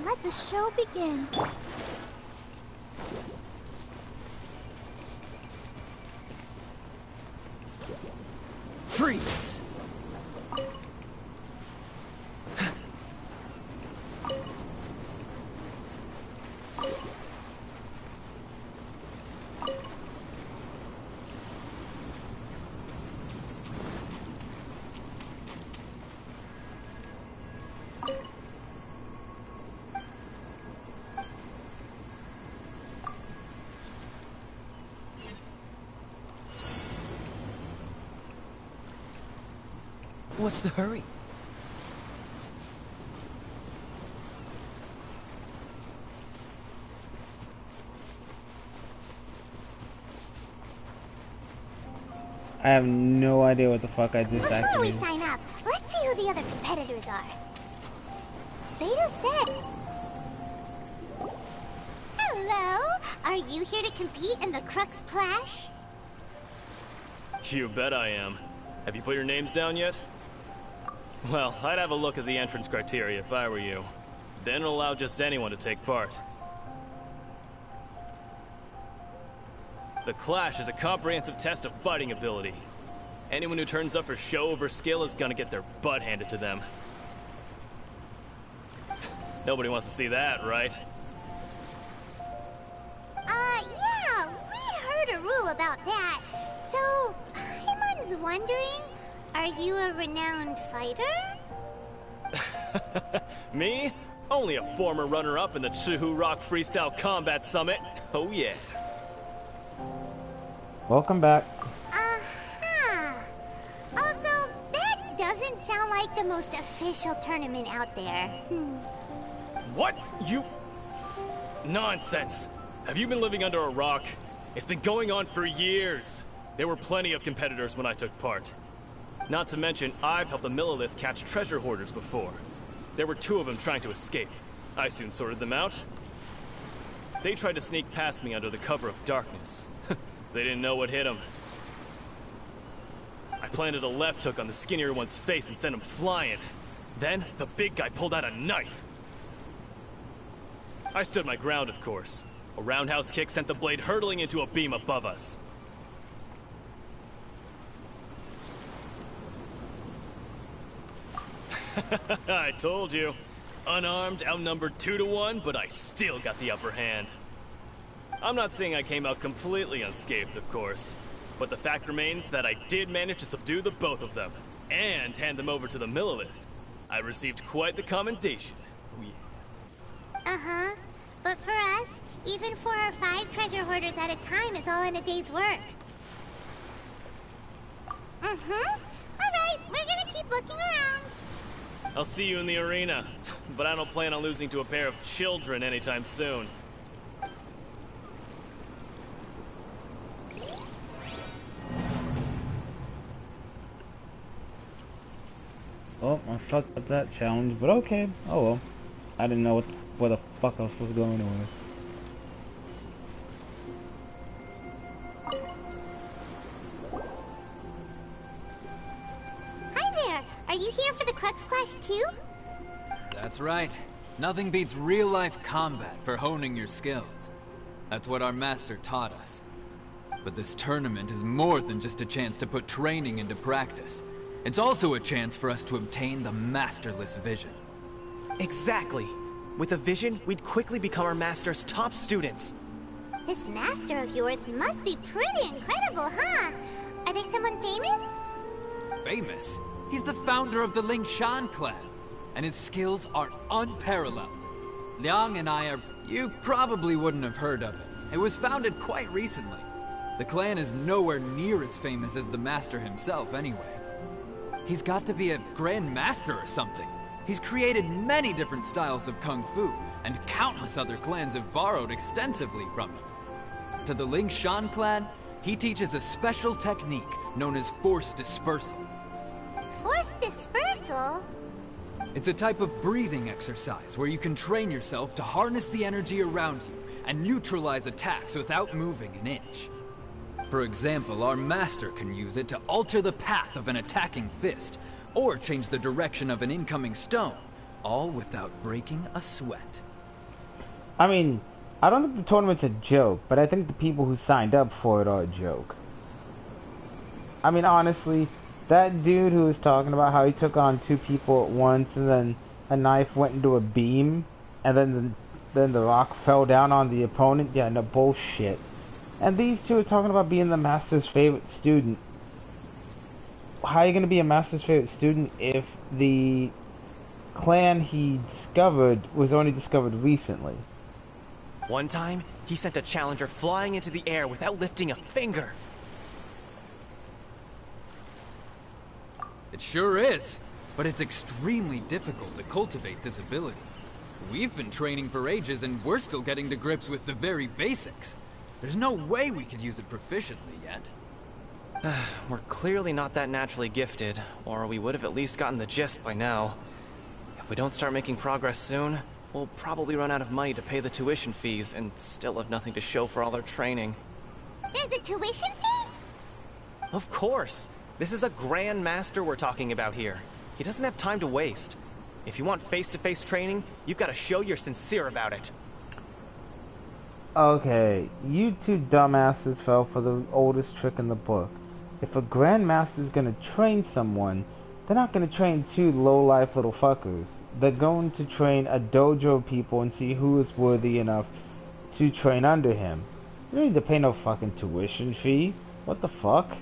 Let the show begin. Freeze! What's the hurry? I have no idea what the fuck I just Before we activated. sign up, let's see who the other competitors are. Beto said. Hello? Are you here to compete in the Crux Clash? You bet I am. Have you put your names down yet? Well, I'd have a look at the entrance criteria if I were you. Then it'll allow just anyone to take part. The Clash is a comprehensive test of fighting ability. Anyone who turns up for show over skill is gonna get their butt handed to them. Nobody wants to see that, right? Yeah, we heard a rule about that. So, Paimon's wondering, are you a renowned fighter? Me? Only a former runner-up in the Chihu Rock Freestyle Combat Summit. Oh yeah. Welcome back. Uh-huh. Also, that doesn't sound like the most official tournament out there. What? You... Nonsense. Have you been living under a rock? It's been going on for years. There were plenty of competitors when I took part. Not to mention, I've helped the Millilith catch treasure hoarders before. There were 2 of them trying to escape. I soon sorted them out. They tried to sneak past me under the cover of darkness. They didn't know what hit them. I planted a left hook on the skinnier one's face and sent him flying. Then, the big guy pulled out a knife. I stood my ground, of course. A roundhouse kick sent the blade hurtling into a beam above us. I told you. Unarmed, outnumbered 2-1, but I still got the upper hand. I'm not saying I came out completely unscathed, of course. But the fact remains that I did manage to subdue the both of them, and hand them over to the Millilith. I received quite the commendation. Uh-huh. But for us, even 4 or 5 treasure hoarders at a time is all in a day's work. Alright, we're gonna keep looking around. I'll see you in the arena, but I don't plan on losing to a pair of children anytime soon. Oh, I fucked up that challenge, but okay. Oh well. I didn't know where the fuck I was supposed to go anyway. Hi there! Are you here for the Crux Clash too? That's right. Nothing beats real-life combat for honing your skills. That's what our master taught us. But this tournament is more than just a chance to put training into practice. It's also a chance for us to obtain the masterless vision. Exactly. With a vision, we'd quickly become our master's top students. This master of yours must be pretty incredible, huh? Are they someone famous? Famous? He's the founder of the Ling Shan clan, and his skills are unparalleled. Liang and I are... You probably wouldn't have heard of it. It was founded quite recently. The clan is nowhere near as famous as the master himself anyway. He's got to be a grand master or something. He's created many different styles of kung fu, and countless other clans have borrowed extensively from him. To the Ling Shan clan, he teaches a special technique known as force dispersal. Force dispersal? It's a type of breathing exercise where you can train yourself to harness the energy around you and neutralize attacks without moving an inch. For example, our master can use it to alter the path of an attacking fist, or change the direction of an incoming stone, all without breaking a sweat. I mean, I don't think the tournament's a joke, but I think the people who signed up for it are a joke. I mean, honestly, that dude who was talking about how he took on 2 people at once and then a knife went into a beam and then the rock fell down on the opponent, yeah, no bullshit. And these two are talking about being the master's favorite student. How are you going to be a master's favorite student if the clan he discovered was only discovered recently? One time, he sent a challenger flying into the air without lifting a finger. It sure is, but it's extremely difficult to cultivate this ability. We've been training for ages and we're still getting to grips with the very basics. There's no way we could use it proficiently yet. We're clearly not that naturally gifted, or we would have at least gotten the gist by now. If we don't start making progress soon, we'll probably run out of money to pay the tuition fees and still have nothing to show for all our training. There's a tuition fee? Of course! This is a Grand Master we're talking about here. He doesn't have time to waste. If you want face-to-face training, you've got to show you're sincere about it. Okay, you two dumbasses fell for the oldest trick in the book. If a Grandmaster's gonna train someone, they're not gonna train 2 low-life little fuckers. They're going to train a dojo of people and see who is worthy enough to train under him. You don't need to pay no fucking tuition fee. What the fuck?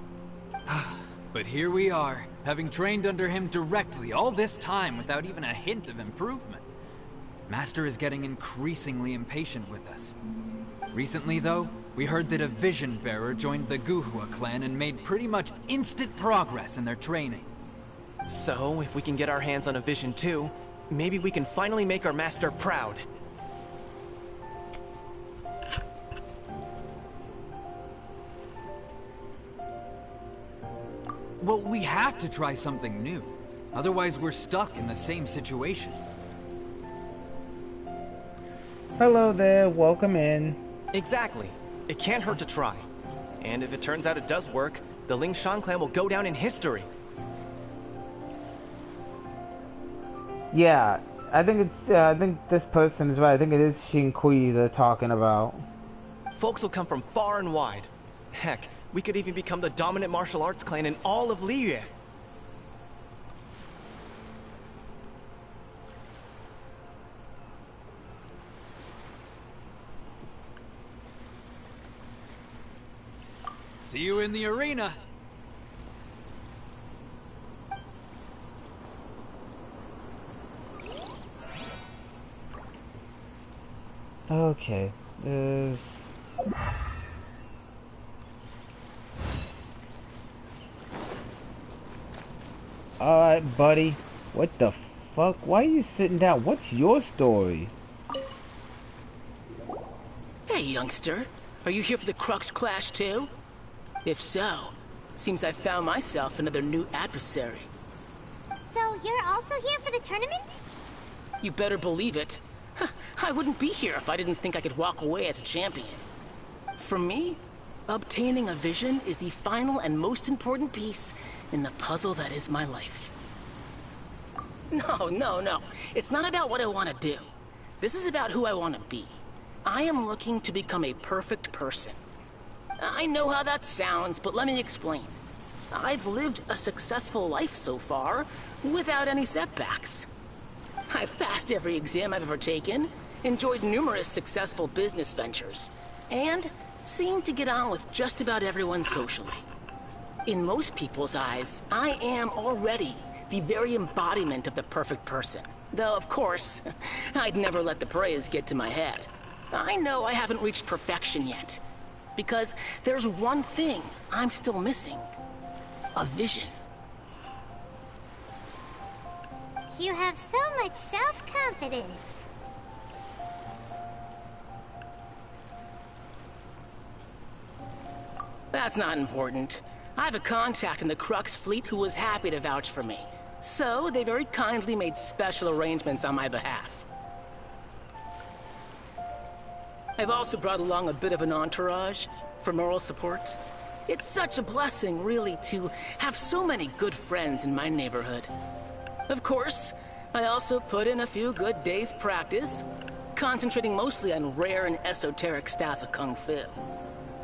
But here we are, having trained under him directly all this time without even a hint of improvement. Master is getting increasingly impatient with us. Recently, though, we heard that a vision bearer joined the Guhua clan and made pretty much instant progress in their training. So, if we can get our hands on a vision too, maybe we can finally make our master proud. Well, we have to try something new. Otherwise, we're stuck in the same situation. Hello there, welcome in. Exactly. It can't hurt to try. And if it turns out it does work, the Ling Shan clan will go down in history. Yeah, I think this person is right. I think it is Xin Kui they're talking about. Folks will come from far and wide. Heck, we could even become the dominant martial arts clan in all of Liyue. See you in the arena. Okay, there's... Alright, buddy. What the fuck? Why are you sitting down? What's your story? Hey, youngster. Are you here for the Crux Clash too? If so, seems I found myself another new adversary. So you're also here for the tournament? You better believe it. I wouldn't be here if I didn't think I could walk away as a champion. For me, obtaining a vision is the final and most important piece in the puzzle that is my life. No. It's not about what I want to do. This is about who I want to be. I am looking to become a perfect person. I know how that sounds, but let me explain. I've lived a successful life so far, without any setbacks. I've passed every exam I've ever taken, enjoyed numerous successful business ventures, and seemed to get on with just about everyone socially. In most people's eyes, I am already the very embodiment of the perfect person. Though, of course, I'd never let the praise get to my head. I know I haven't reached perfection yet, because there's one thing I'm still missing. A vision. You have so much self-confidence. That's not important. I have a contact in the Crux fleet who was happy to vouch for me. So, they very kindly made special arrangements on my behalf. I've also brought along a bit of an entourage for moral support. It's such a blessing, really, to have so many good friends in my neighborhood. Of course, I also put in a few good days' practice, concentrating mostly on rare and esoteric styles of Kung Fu.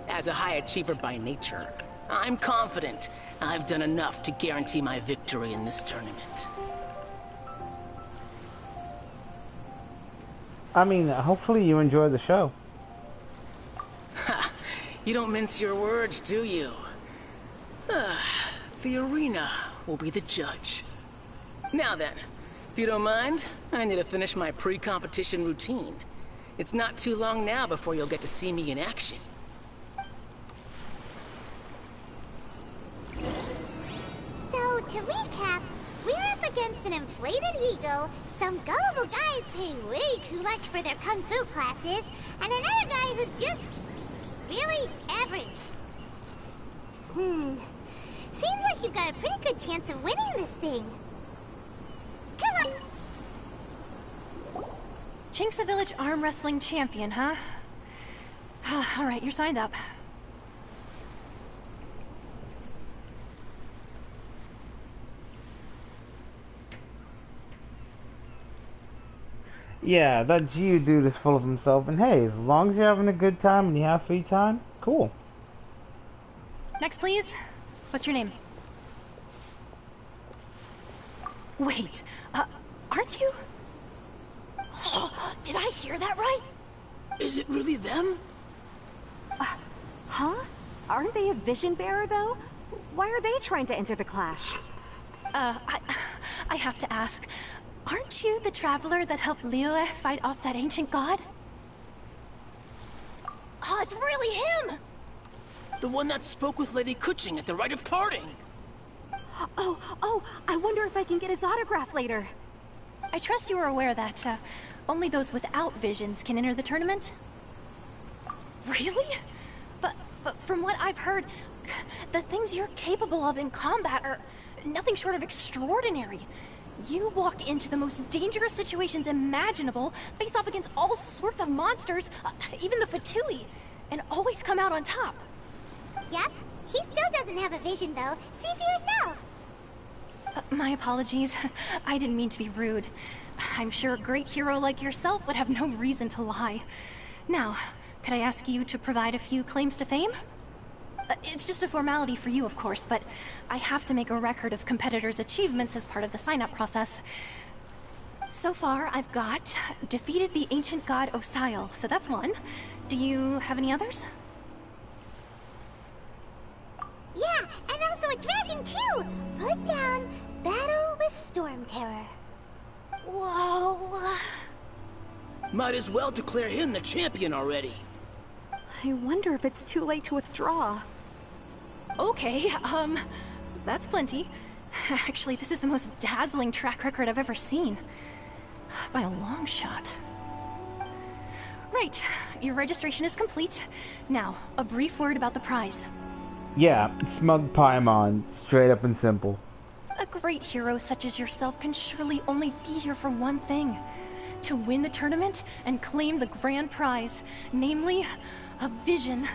As a high achiever by nature, I'm confident I've done enough to guarantee my victory in this tournament. I mean, hopefully you enjoy the show. Ha! You don't mince your words, do you? The arena will be the judge. Now then, if you don't mind, I need to finish my pre-competition routine. It's not too long now before you'll get to see me in action. So, to recap, we're up against an inflated ego, some gullible guys paying way too much for their kung fu classes, and another guy who's just really average. Seems like you've got a pretty good chance of winning this thing. Come on! Chinksa Village arm wrestling champion, huh? Alright, you're signed up. Yeah, that Geodude is full of himself, and hey, as long as you're having a good time and you have free time, cool. Next, please. What's your name? Wait, aren't you? Did I hear that right? Is it really them? Huh? Aren't they a vision bearer, though? Why are they trying to enter the clash? I have to ask. Aren't you the traveler that helped Liyue fight off that ancient god? Oh, it's really him! The one that spoke with Lady Kuching at the rite of parting. Oh, I wonder if I can get his autograph later. I trust you are aware that, only those without visions can enter the tournament? Really? But from what I've heard, the things you're capable of in combat are nothing short of extraordinary. You walk into the most dangerous situations imaginable, face off against all sorts of monsters, even the Fatui, and always come out on top. Yep, he still doesn't have a vision though. See for yourself. My apologies. I didn't mean to be rude. I'm sure a great hero like yourself would have no reason to lie. Now, could I ask you to provide a few claims to fame? It's just a formality for you, of course, but I have to make a record of competitors' achievements as part of the sign-up process. So far, I've got defeated the ancient god Osial, so that's one. Do you have any others? Yeah, and also a dragon too! Put down Battle with Storm Terror. Whoa. Might as well declare him the champion already. I wonder if it's too late to withdraw. Okay, that's plenty. Actually, this is the most dazzling track record I've ever seen. By a long shot. Right, your registration is complete. Now, a brief word about the prize. Yeah, smug Paimon, straight up and simple. A great hero such as yourself can surely only be here for one thing. To win the tournament and claim the grand prize, namely, a vision.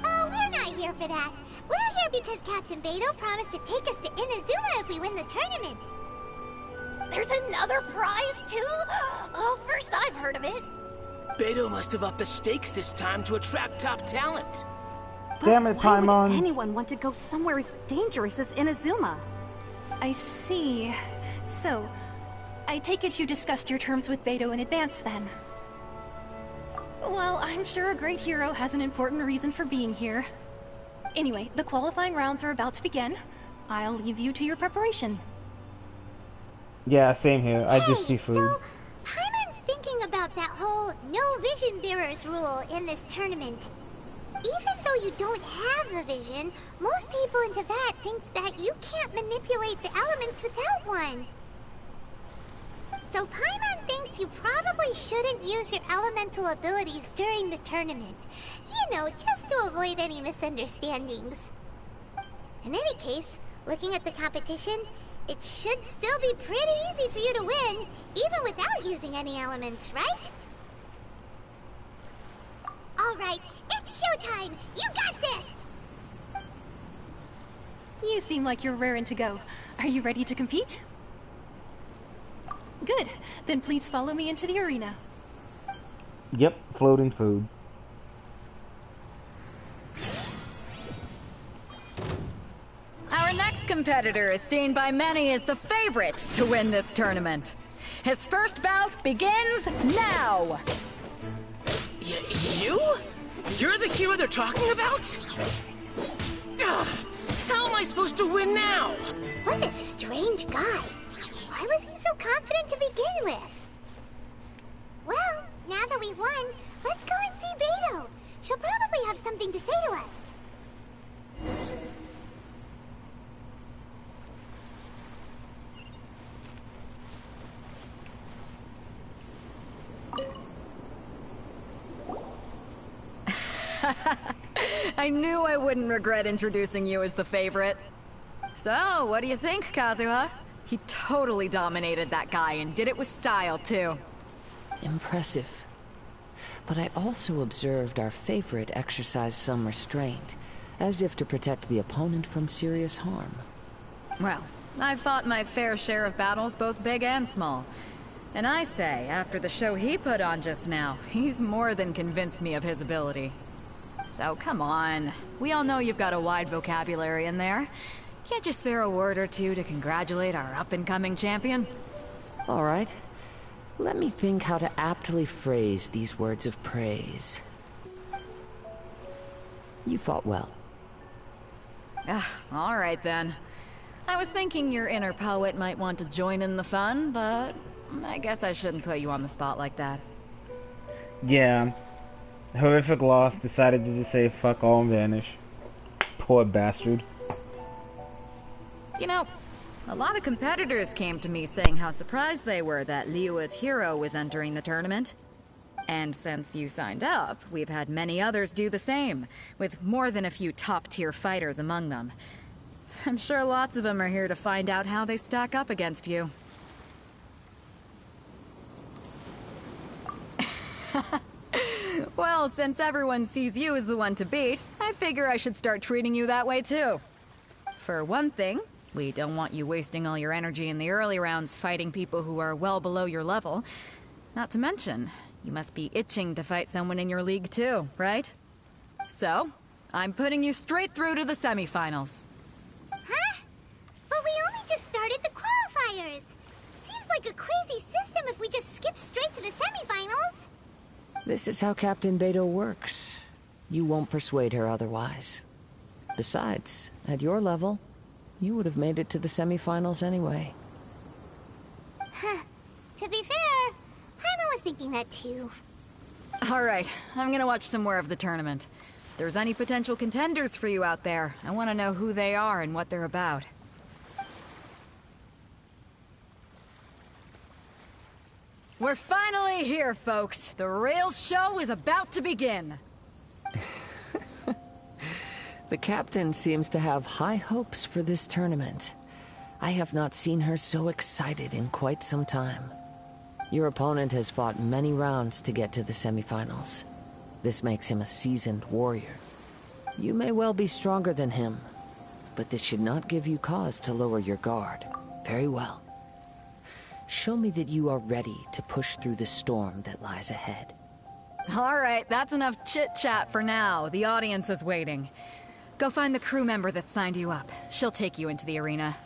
Oh, we're not here for that. We're here because Captain Beidou promised to take us to Inazuma if we win the tournament. There's another prize, too? Oh, first I've heard of it. Beidou must have upped the stakes this time to attract top talent. Damn it, Why Paimon. would anyone want to go somewhere as dangerous as Inazuma? I see. So, I take it you discussed your terms with Beidou in advance, then? Well, I'm sure a great hero has an important reason for being here. Anyway, the qualifying rounds are about to begin. I'll leave you to your preparation. Yeah, same here. I just see food. So, Paimon's thinking about that whole no vision bearers rule in this tournament. Even though you don't have a vision, most people in Teyvat think that you can't manipulate the elements without one. So Paimon thinks you probably shouldn't use your elemental abilities during the tournament. You know, just to avoid any misunderstandings. In any case, looking at the competition, it should still be pretty easy for you to win, even without using any elements, right? Alright, it's showtime! You got this! You seem like you're raring to go. Are you ready to compete? Good. Then please follow me into the arena. Yep, floating food. Our next competitor is seen by many as the favorite to win this tournament. His first bout begins now! You? You're the hero they're talking about? Ugh, how am I supposed to win now? What a strange guy. Why was he so confident to begin with? Well, now that we've won, let's go and see Beto. She'll probably have something to say to us. I knew I wouldn't regret introducing you as the favorite. So, what do you think, Kazuha? He totally dominated that guy and did it with style, too. Impressive. But I also observed our favorite exercise some restraint, as if to protect the opponent from serious harm. Well, I've fought my fair share of battles, both big and small. And I say, after the show he put on just now, he's more than convinced me of his ability. So come on. We all know you've got a wide vocabulary in there. Can't you spare a word or two to congratulate our up-and-coming champion? All right. Let me think how to aptly phrase these words of praise. You fought well. All right then. I was thinking your inner poet might want to join in the fun, but I guess I shouldn't put you on the spot like that. Yeah. Horrific loss, decided to just say fuck all and vanish. Poor bastard. You know, a lot of competitors came to me saying how surprised they were that Liyue's hero was entering the tournament. And since you signed up, we've had many others do the same, with more than a few top-tier fighters among them. I'm sure lots of them are here to find out how they stack up against you. Well, since everyone sees you as the one to beat, I figure I should start treating you that way too. For one thing, we don't want you wasting all your energy in the early rounds fighting people who are well below your level. Not to mention, you must be itching to fight someone in your league too, right? So, I'm putting you straight through to the semifinals. Huh? But we only just started the qualifiers. Seems like a crazy system if we just skip straight to the semifinals. This is how Captain Beto works. You won't persuade her otherwise. Besides, at your level, you would have made it to the semifinals anyway. Huh. To be fair, Paimon was thinking that too. Alright, I'm gonna watch some more of the tournament. If there's any potential contenders for you out there, I want to know who they are and what they're about. We're finally here, folks. The real show is about to begin. The captain seems to have high hopes for this tournament. I have not seen her so excited in quite some time. Your opponent has fought many rounds to get to the semifinals. This makes him a seasoned warrior. You may well be stronger than him, but this should not give you cause to lower your guard. Very well. Show me that you are ready to push through the storm that lies ahead. Alright, that's enough chit-chat for now. The audience is waiting. Go find the crew member that signed you up. She'll take you into the arena.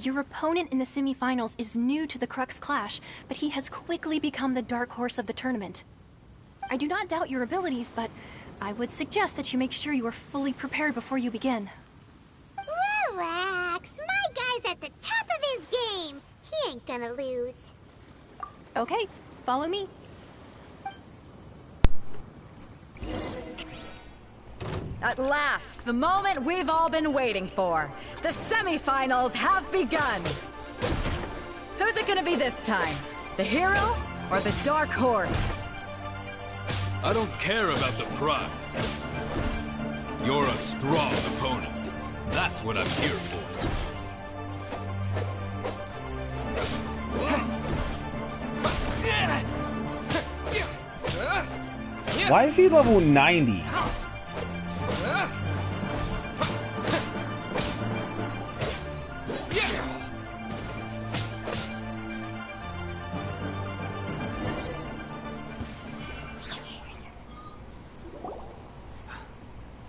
Your opponent in the semifinals is new to the Crux Clash, but he has quickly become the dark horse of the tournament. I do not doubt your abilities, but I would suggest that you make sure you are fully prepared before you begin. Relax. My guy's at the top of his game. He ain't gonna lose. Okay, follow me. At last, the moment we've all been waiting for. The semifinals have begun. Who's it gonna be this time? The hero or the dark horse? I don't care about the prize. You're a strong opponent. That's what I'm here for. Why is he level 90?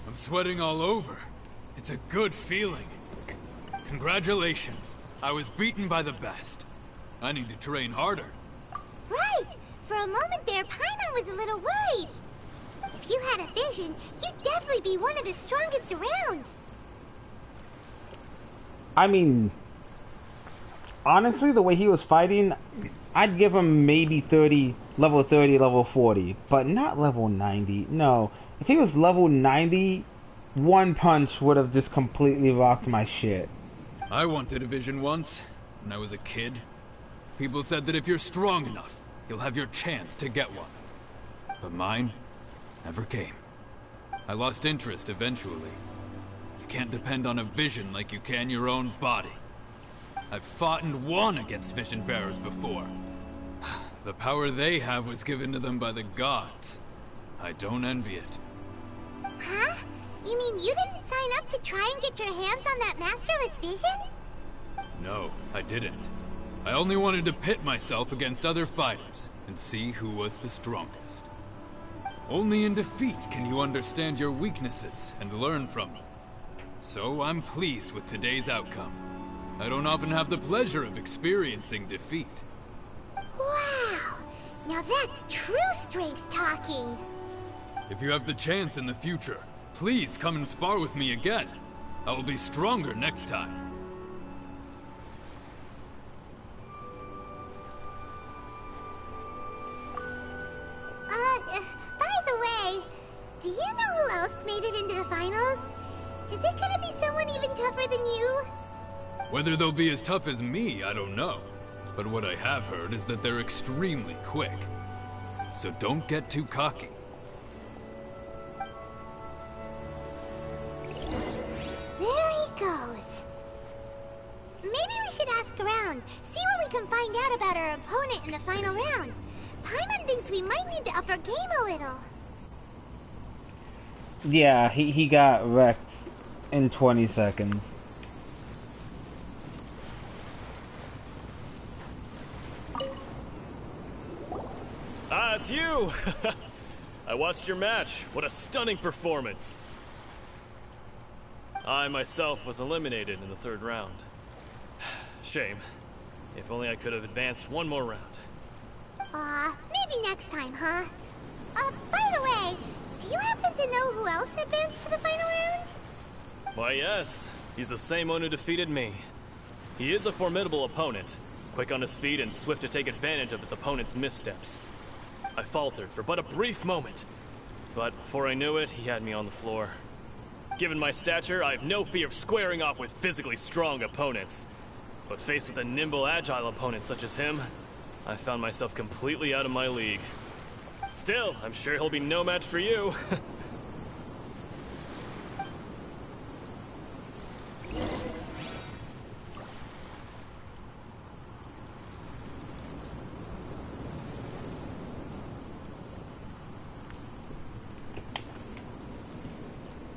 I'm sweating all over. It's a good feeling. Congratulations. I was beaten by the best. I need to train harder. Right! For a moment there, Paimon was a little worried. If you had a vision, you'd definitely be one of the strongest around. I mean, honestly, the way he was fighting, I'd give him maybe 30, level 30, level 40, but not level 90. No, if he was level 90, one punch would have just completely rocked my shit. I wanted a vision once, when I was a kid. People said that if you're strong enough, you'll have your chance to get one. But mine never came. I lost interest eventually. You can't depend on a vision like you can your own body. I've fought and won against vision bearers before. The power they have was given to them by the gods. I don't envy it. Huh? You mean you didn't sign up to try and get your hands on that masterless vision? No, I didn't. I only wanted to pit myself against other fighters and see who was the strongest. Only in defeat can you understand your weaknesses and learn from them. So I'm pleased with today's outcome. I don't often have the pleasure of experiencing defeat. Wow! Now that's true strength talking. If you have the chance in the future, please come and spar with me again. I will be stronger next time. By the way, do you know who else made it into the finals? Is it gonna be someone even tougher than you? Whether they'll be as tough as me, I don't know. But what I have heard is that they're extremely quick. So don't get too cocky. There he goes. Maybe we should ask around, see what we can find out about our opponent in the final round. Paimon thinks we might need to up our game a little. Yeah, he got wrecked in 20 seconds. Ah, it's you! I watched your match. What a stunning performance. I myself was eliminated in the third round. Shame. If only I could have advanced one more round. Maybe next time, huh? By the way, do you happen to know who else advanced to the final round? Why, yes. He's the same one who defeated me. He is a formidable opponent, quick on his feet and swift to take advantage of his opponent's missteps. I faltered for but a brief moment, but before I knew it, he had me on the floor. Given my stature, I have no fear of squaring off with physically strong opponents. But faced with a nimble, agile opponent such as him, I found myself completely out of my league. Still, I'm sure he'll be no match for you.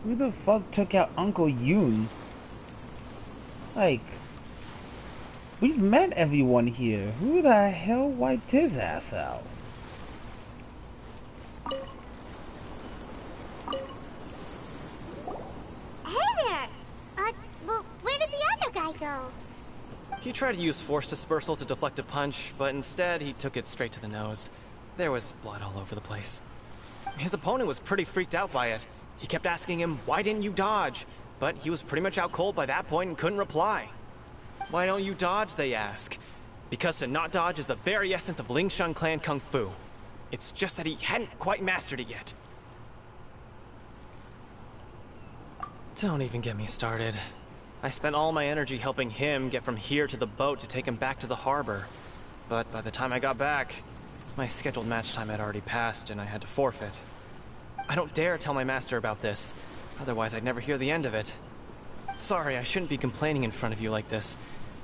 Who the fuck took out Uncle Yoon? Like, we've met everyone here. Who the hell wiped his ass out? Hey there! Well, where did the other guy go? He tried to use force dispersal to deflect a punch, but instead he took it straight to the nose. There was blood all over the place. His opponent was pretty freaked out by it. He kept asking him, "Why didn't you dodge?" But he was pretty much out cold by that point and couldn't reply. "Why don't you dodge?" they ask. Because to not dodge is the very essence of Lingsheng clan kung fu. It's just that he hadn't quite mastered it yet. Don't even get me started. I spent all my energy helping him get from here to the boat to take him back to the harbor. But by the time I got back, my scheduled match time had already passed and I had to forfeit. I don't dare tell my master about this, otherwise I'd never hear the end of it. Sorry, I shouldn't be complaining in front of you like this.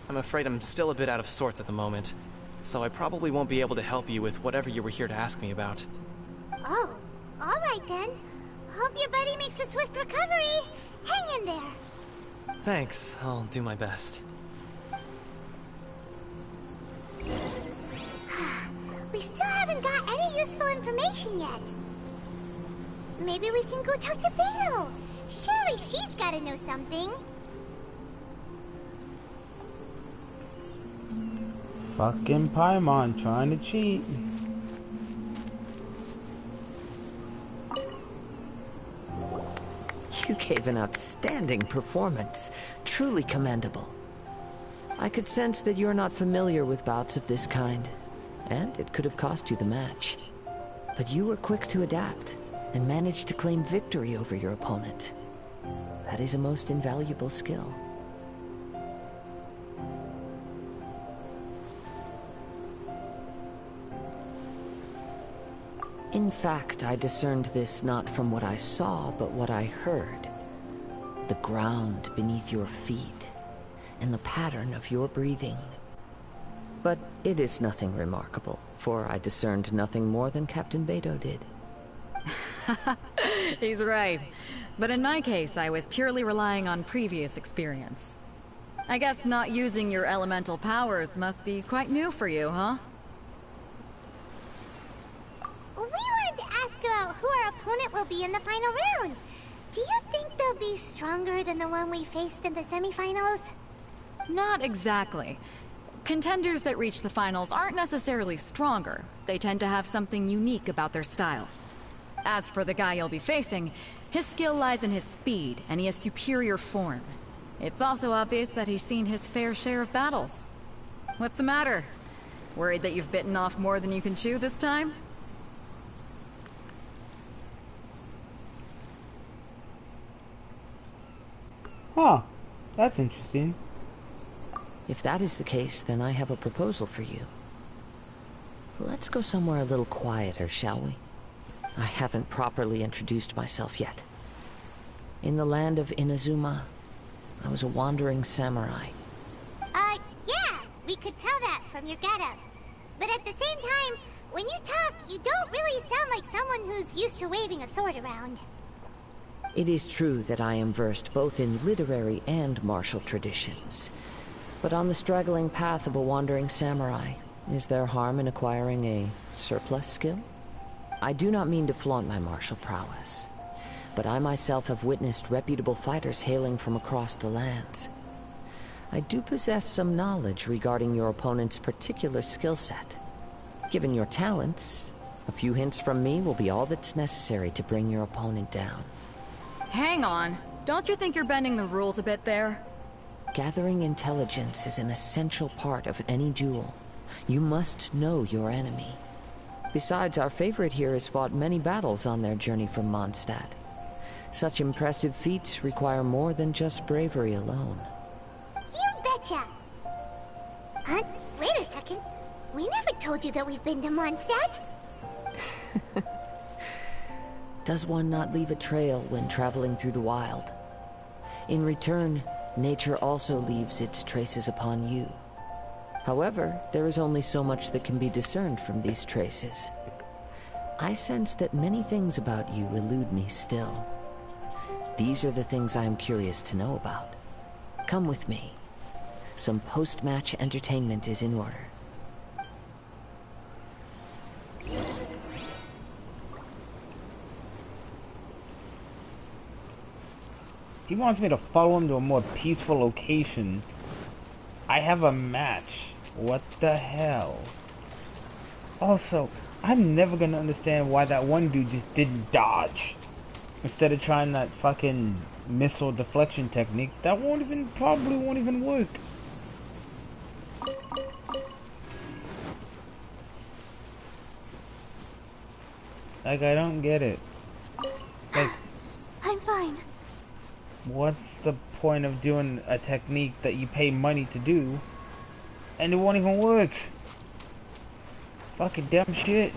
I'm afraid I'm still a bit out of sorts at the moment, so I probably won't be able to help you with whatever you were here to ask me about. Oh, alright then. Hope your buddy makes a swift recovery. Hang in there. Thanks, I'll do my best. We still haven't got any useful information yet. Maybe we can go talk to Beto. Surely she's gotta know something. Fucking Paimon trying to cheat. You gave an outstanding performance. Truly commendable. I could sense that you're not familiar with bouts of this kind, and it could have cost you the match. But you were quick to adapt, and managed to claim victory over your opponent. That is a most invaluable skill. In fact, I discerned this not from what I saw, but what I heard. The ground beneath your feet, and the pattern of your breathing. But it is nothing remarkable, for I discerned nothing more than Captain Beto did. He's right. But in my case, I was purely relying on previous experience. I guess not using your elemental powers must be quite new for you, huh? We wanted to ask about who our opponent will be in the final round. Do you think they'll be stronger than the one we faced in the semifinals? Not exactly. Contenders that reach the finals aren't necessarily stronger. They tend to have something unique about their style. As for the guy you'll be facing, his skill lies in his speed, and he has superior form. It's also obvious that he's seen his fair share of battles. What's the matter? Worried that you've bitten off more than you can chew this time? Huh. That's interesting. If that is the case, then I have a proposal for you. Let's go somewhere a little quieter, shall we? I haven't properly introduced myself yet. In the land of Inazuma, I was a wandering samurai. Yeah, we could tell that from your getup. But at the same time, when you talk, you don't really sound like someone who's used to waving a sword around. It is true that I am versed both in literary and martial traditions. But on the straggling path of a wandering samurai, is there harm in acquiring a surplus skill? I do not mean to flaunt my martial prowess, but I myself have witnessed reputable fighters hailing from across the lands. I do possess some knowledge regarding your opponent's particular skill set. Given your talents, a few hints from me will be all that's necessary to bring your opponent down. Hang on. Don't you think you're bending the rules a bit there? Gathering intelligence is an essential part of any duel. You must know your enemy. Besides, our favorite here has fought many battles on their journey from Mondstadt. Such impressive feats require more than just bravery alone. You betcha! Wait a second. We never told you that we've been to Mondstadt. Does one not leave a trail when traveling through the wild? In return, nature also leaves its traces upon you. However, there is only so much that can be discerned from these traces. I sense that many things about you elude me still. These are the things I am curious to know about. Come with me. Some post-match entertainment is in order. He wants me to follow him to a more peaceful location. I have a match. What the hell? Also, I'm never gonna understand why that one dude just didn't dodge. Instead of trying that fucking missile deflection technique, that probably won't even work. Like, I don't get it. Like, I'm fine. what's the point of doing a technique that you pay money to do and it won't even work? Fucking dumb shit.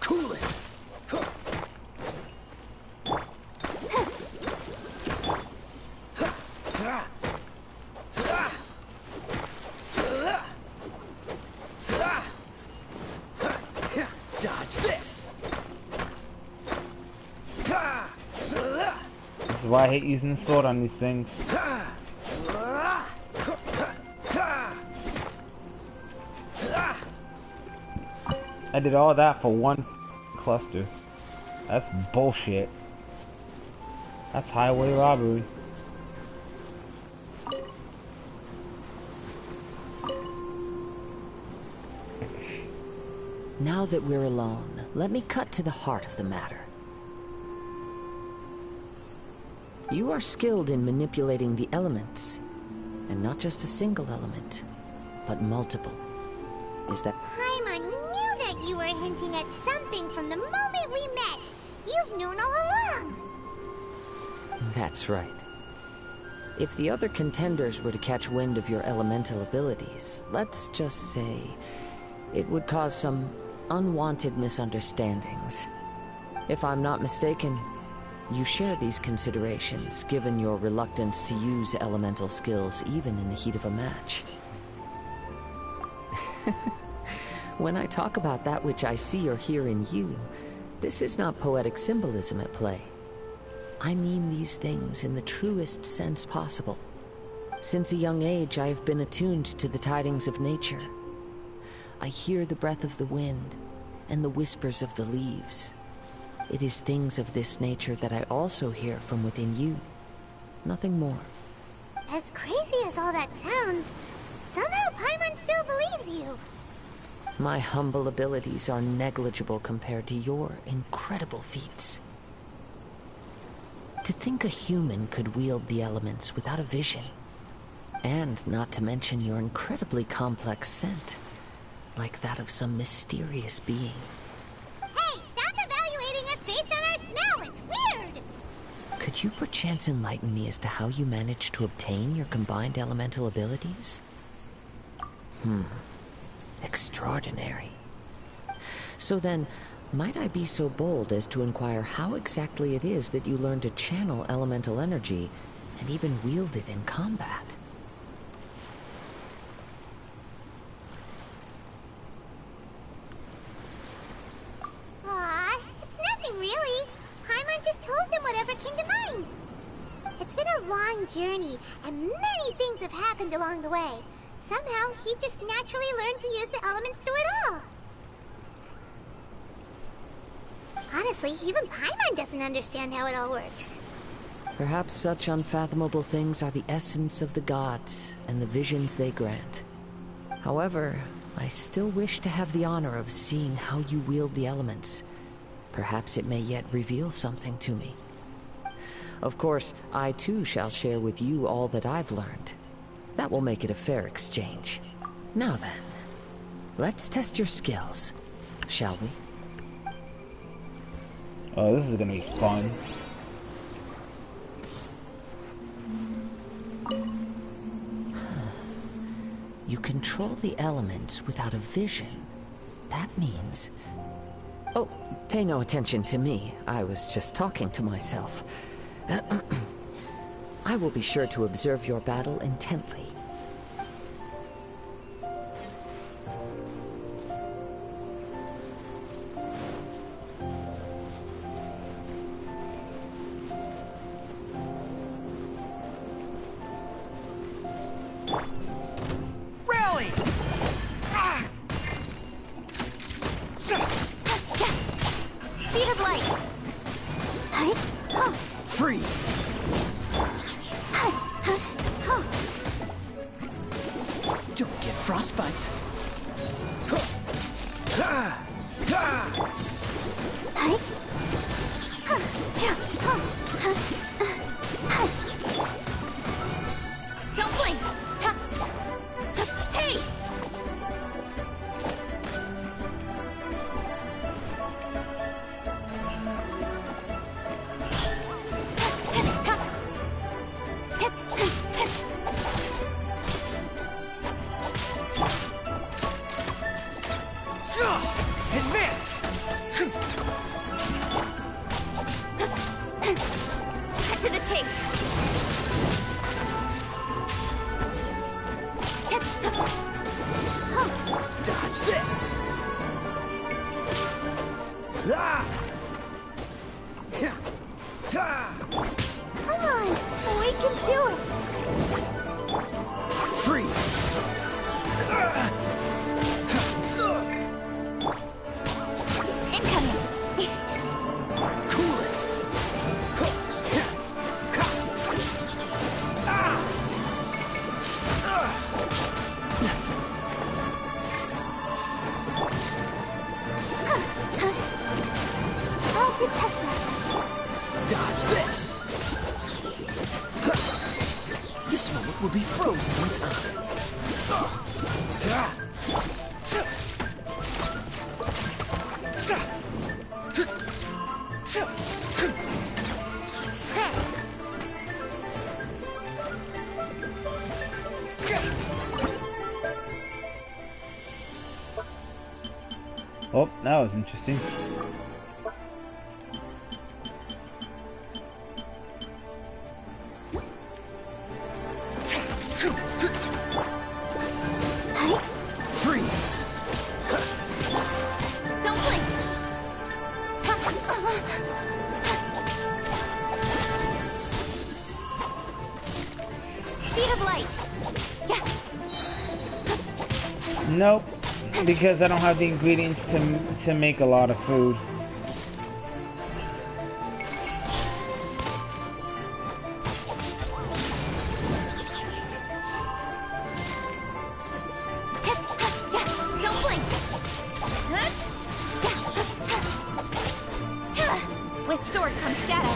Cool it. Dodge this. This is why I hate using the sword on these things. I did all that for one cluster. That's bullshit. That's highway robbery. Now that we're alone, let me cut to the heart of the matter. You are skilled in manipulating the elements, and not just a single element, but multiple. Is that... Paimon knew that you were hinting at something from the moment we met. You've known all along. That's right. If the other contenders were to catch wind of your elemental abilities, let's just say it would cause some unwanted misunderstandings. If I'm not mistaken, you share these considerations, given your reluctance to use elemental skills even in the heat of a match. When I talk about that which I see or hear in you, this is not poetic symbolism at play. I mean these things in the truest sense possible. Since a young age, I have been attuned to the tidings of nature. I hear the breath of the wind and the whispers of the leaves. It is things of this nature that I also hear from within you. Nothing more. As crazy as all that sounds, somehow Paimon still believes you. My humble abilities are negligible compared to your incredible feats. To think a human could wield the elements without a vision, and not to mention your incredibly complex scent, like that of some mysterious being. Hey, stop evaluating us based on our smell! It's weird! Could you perchance enlighten me as to how you managed to obtain your combined elemental abilities? Extraordinary. So then, might I be so bold as to inquire how exactly it is that you learned to channel elemental energy and even wield it in combat? Aw, it's nothing really. Paimon just told him whatever came to mind. It's been a long journey, and many things have happened along the way. Somehow, he just naturally learned to use the elements through it all. Honestly, even Paimon doesn't understand how it all works. Perhaps such unfathomable things are the essence of the gods and the visions they grant. However, I still wish to have the honor of seeing how you wield the elements. Perhaps it may yet reveal something to me. Of course, I too shall share with you all that I've learned. That will make it a fair exchange. Now then, let's test your skills, shall we? Oh, this is gonna be fun. You control the elements without a vision. That means... Oh, pay no attention to me. I was just talking to myself. I will be sure to observe your battle intently. Rally! Speed of light. Freeze. Don't get frostbite. Don't blink. Hey! Advance! Cut to the chase. Dodge this! Ah! Come on, we can do it. Freeze! Incoming. Cool it! I'll protect us. Dodge this! This moment will be frozen in time. Oh, that was interesting. Freeze! Don't blink. Speed of light. Yeah. Nope, because I don't have the ingredients to make a lot of food. Don't blink. With sword comes shadow.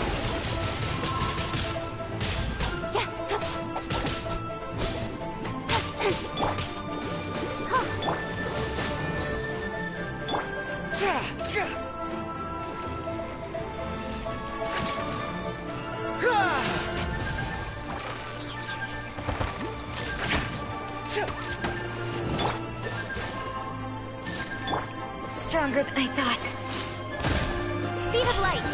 Stronger than I thought. Speed of light.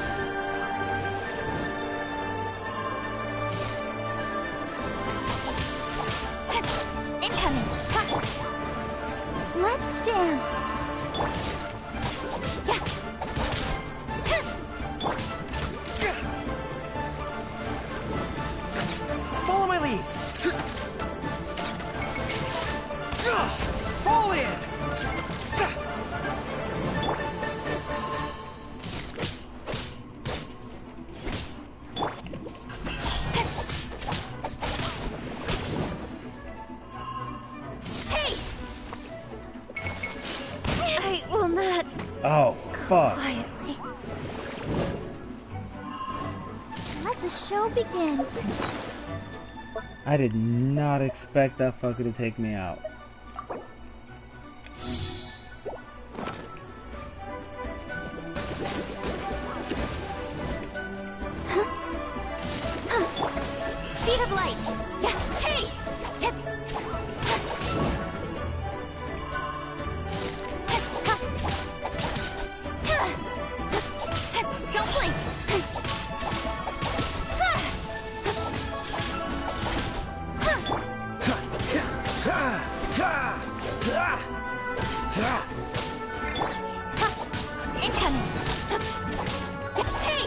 Incoming. Let's dance. Follow my lead! Fall in! Hey! I will not. Oh, fuck. Quietly. Let the show begin. I did not expect that fucker to take me out. Speed of light. Yeah. Hey! Don't blink. Incoming. Hey!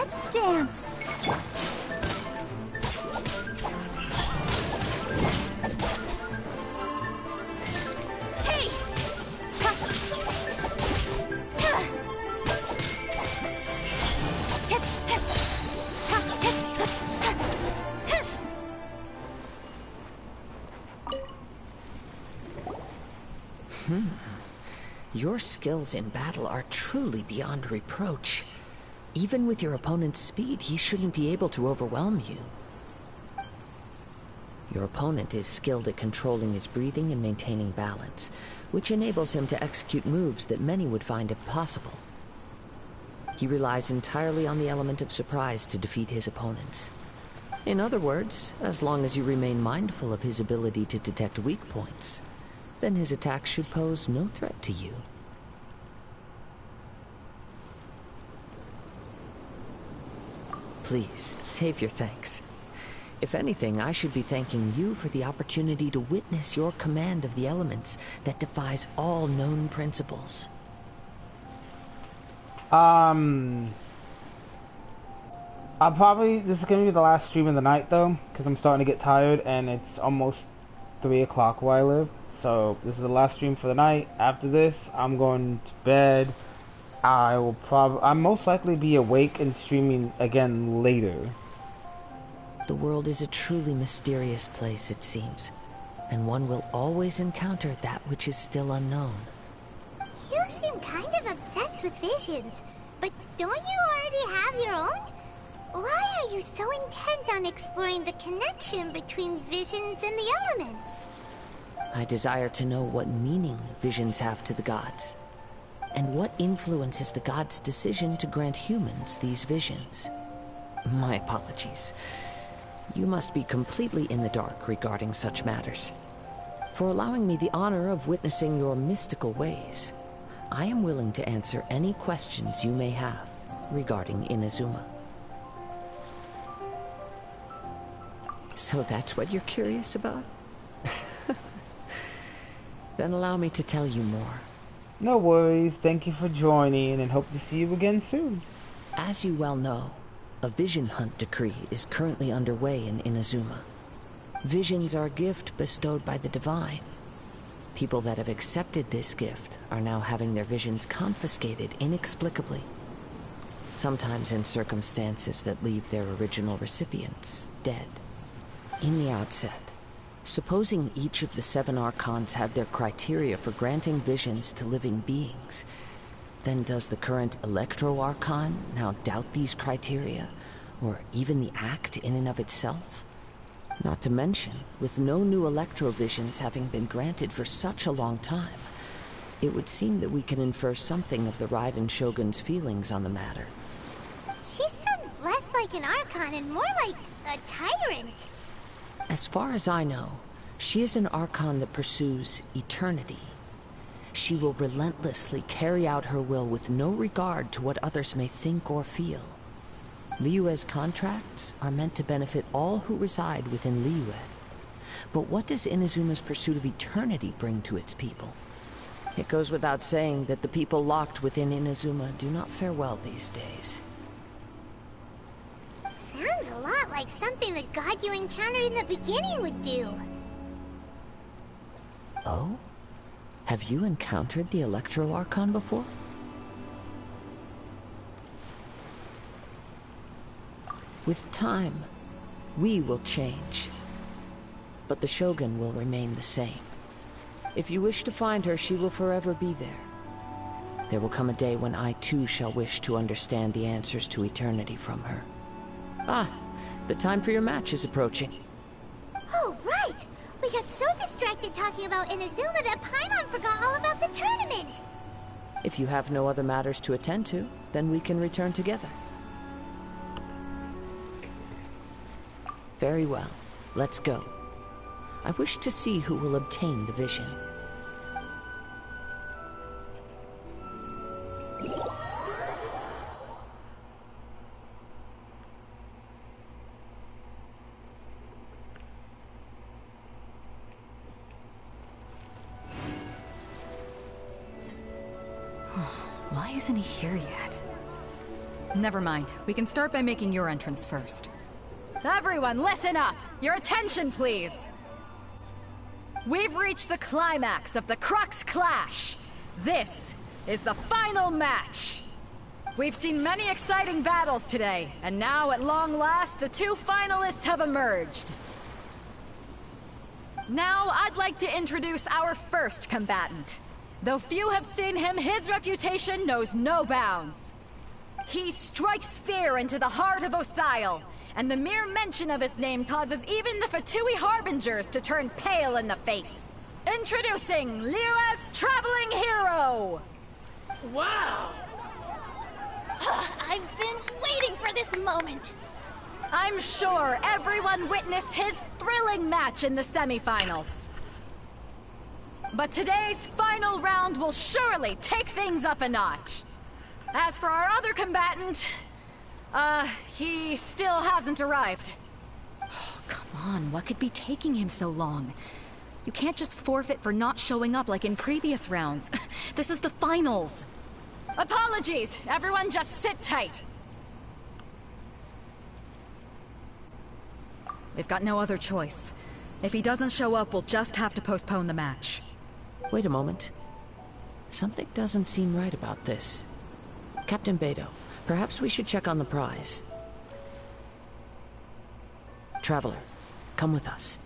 Let's dance. Hey! Your skills in battle are truly beyond reproach. Even with your opponent's speed, he shouldn't be able to overwhelm you. Your opponent is skilled at controlling his breathing and maintaining balance, which enables him to execute moves that many would find impossible. He relies entirely on the element of surprise to defeat his opponents. In other words, as long as you remain mindful of his ability to detect weak points, then his attacks should pose no threat to you. Please, save your thanks. If anything, I should be thanking you for the opportunity to witness your command of the elements that defies all known principles. This is gonna be the last stream of the night though, because I'm starting to get tired and it's almost 3 o'clock where I live. So this is the last stream for the night. After this, I'm going to bed. I'll most likely be awake and streaming again later. The world is a truly mysterious place, it seems, and one will always encounter that which is still unknown. You seem kind of obsessed with visions, but don't you already have your own? Why are you so intent on exploring the connection between visions and the elements? I desire to know what meaning visions have to the gods, and what influences the gods' decision to grant humans these visions. My apologies. You must be completely in the dark regarding such matters. For allowing me the honor of witnessing your mystical ways, I am willing to answer any questions you may have regarding Inazuma. So that's what you're curious about? Then allow me to tell you more. No worries. Thank you for joining and hope to see you again soon. As you well know, a vision hunt decree is currently underway in Inazuma. Visions are a gift bestowed by the divine. People that have accepted this gift are now having their visions confiscated inexplicably. Sometimes in circumstances that leave their original recipients dead. In the outset, supposing each of the 7 Archons had their criteria for granting visions to living beings, then does the current Electro Archon now doubt these criteria, or even the act in and of itself? Not to mention, with no new Electro visions having been granted for such a long time, it would seem that we can infer something of the Raiden Shogun's feelings on the matter. She sounds less like an Archon and more like a tyrant. As far as I know, she is an Archon that pursues eternity. She will relentlessly carry out her will with no regard to what others may think or feel. Liyue's contracts are meant to benefit all who reside within Liyue. But what does Inazuma's pursuit of eternity bring to its people? It goes without saying that the people locked within Inazuma do not fare well these days. Sounds a lot like something the god you encountered in the beginning would do. Oh? Have you encountered the Electro Archon before? With time, we will change. But the Shogun will remain the same. If you wish to find her, she will forever be there. There will come a day when I too shall wish to understand the answers to eternity from her. Ah, the time for your match is approaching. Oh, right! We got so distracted talking about Inazuma that Paimon forgot all about the tournament! If you have no other matters to attend to, then we can return together. Very well. Let's go. I wish to see who will obtain the vision. Why isn't he here yet? Never mind. We can start by making your entrance first. Everyone, listen up! Your attention, please! We've reached the climax of the Crux Clash! This is the final match! We've seen many exciting battles today, and now at long last, the two finalists have emerged. Now, I'd like to introduce our first combatant. Though few have seen him, his reputation knows no bounds. He strikes fear into the heart of Osile, and the mere mention of his name causes even the Fatui Harbingers to turn pale in the face. Introducing Liyue's Traveling Hero! Wow! I've been waiting for this moment! I'm sure everyone witnessed his thrilling match in the semifinals. But today's final round will surely take things up a notch. As for our other combatant, he still hasn't arrived. Oh, come on, what could be taking him so long? You can't just forfeit for not showing up like in previous rounds. This is the finals. Apologies! Everyone just sit tight. We've got no other choice. If he doesn't show up, we'll just have to postpone the match. Wait a moment. Something doesn't seem right about this. Captain Beidou, perhaps we should check on the prize. Traveler, come with us.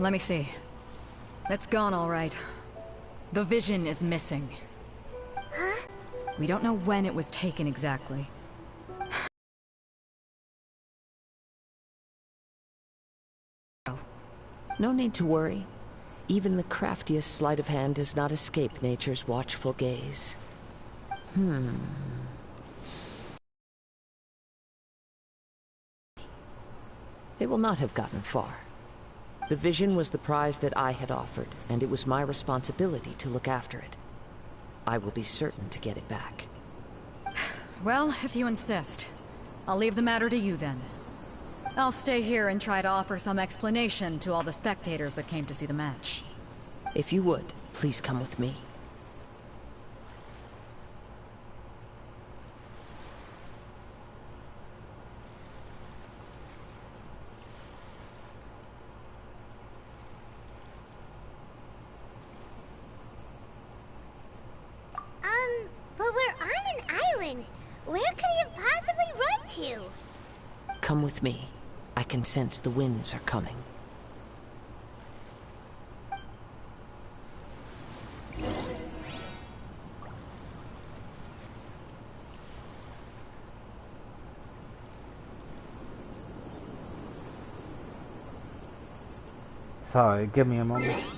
Let me see. It's gone all right. The vision is missing. Huh? We don't know when it was taken exactly. No need to worry. Even the craftiest sleight of hand does not escape nature's watchful gaze. They will not have gotten far. The vision was the prize that I had offered, and it was my responsibility to look after it. I will be certain to get it back. Well, if you insist. I'll leave the matter to you then. I'll stay here and try to offer some explanation to all the spectators that came to see the match. If you would, please come with me. But we're on an island. Where could he have possibly run to? Come with me. I can sense the winds are coming. Sorry, give me a moment.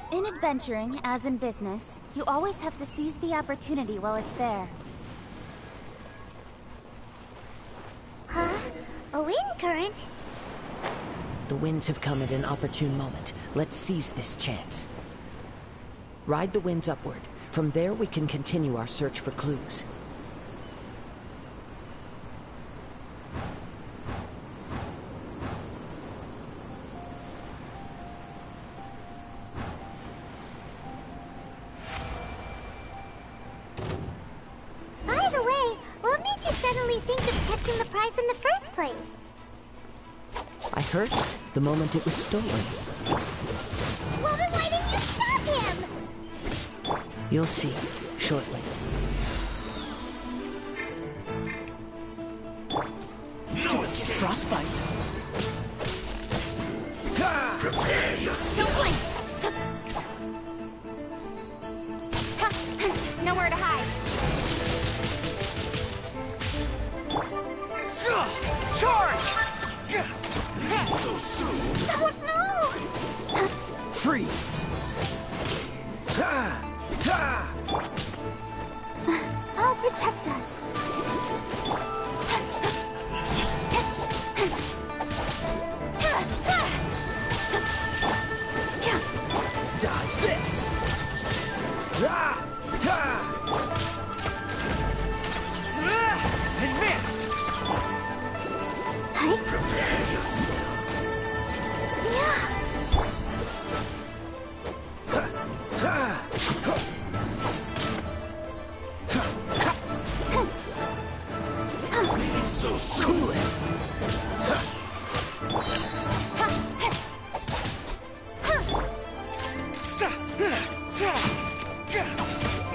In adventuring, as in business, you always have to seize the opportunity while it's there. Huh? A wind current? The winds have come at an opportune moment. Let's seize this chance. Ride the winds upward. From there, we can continue our search for clues. By the way, what made you suddenly think of checking the prize in the first place? I heard it the moment it was stolen. Well, then why didn't you stop him? You'll see, shortly. Frostbite. Prepare yourself. Don't blink! Nowhere to hide. Charge! So soon. Oh no! Freeze. I'll protect us. Dodge this. Advance. Prepare yourself. So soon. Cool it.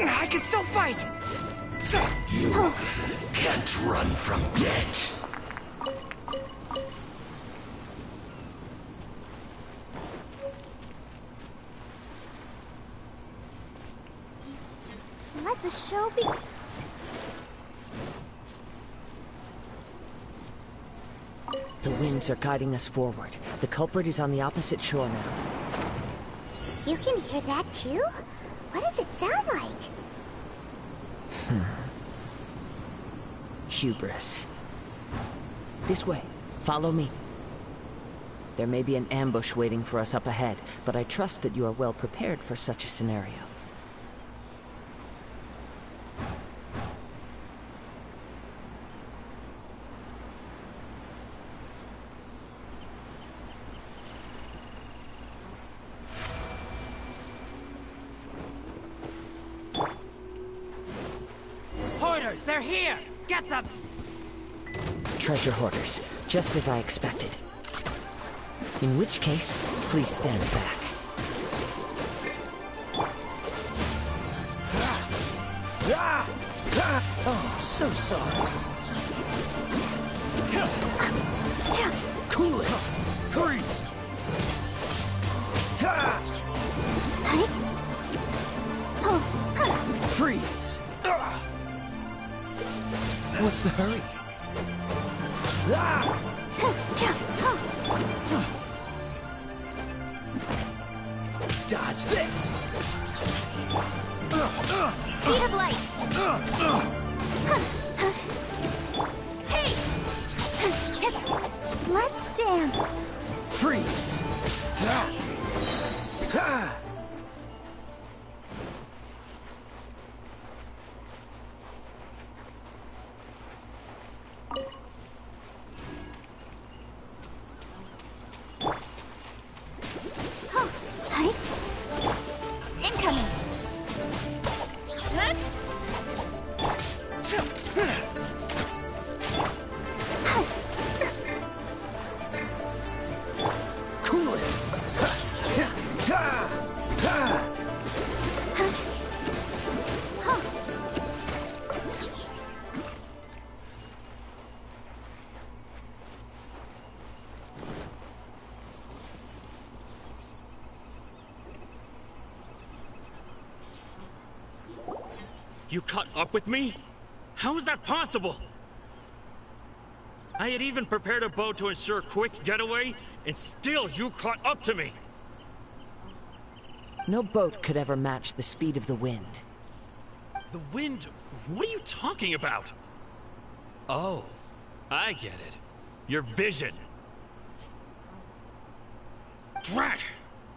I can still fight. You can't run from death. Let the show be. The winds are guiding us forward. The culprit is on the opposite shore now. You can hear that too? What does it sound like? Hubris. This way. Follow me. There may be an ambush waiting for us up ahead, but I trust that you are well prepared for such a scenario. Hoarders, they're here! Get them! Treasure hoarders, just as I expected. In which case, please stand back. Oh, so sorry. Cool it! Freeze! Freeze! What's the hurry? Dodge this! Speed of light! Hey! Let's dance. Freeze! Incoming! Cool it! You caught up with me? How is that possible? I had even prepared a boat to ensure a quick getaway, and still you caught up to me! No boat could ever match the speed of the wind. The wind? What are you talking about? Oh, I get it. Your vision. Drat!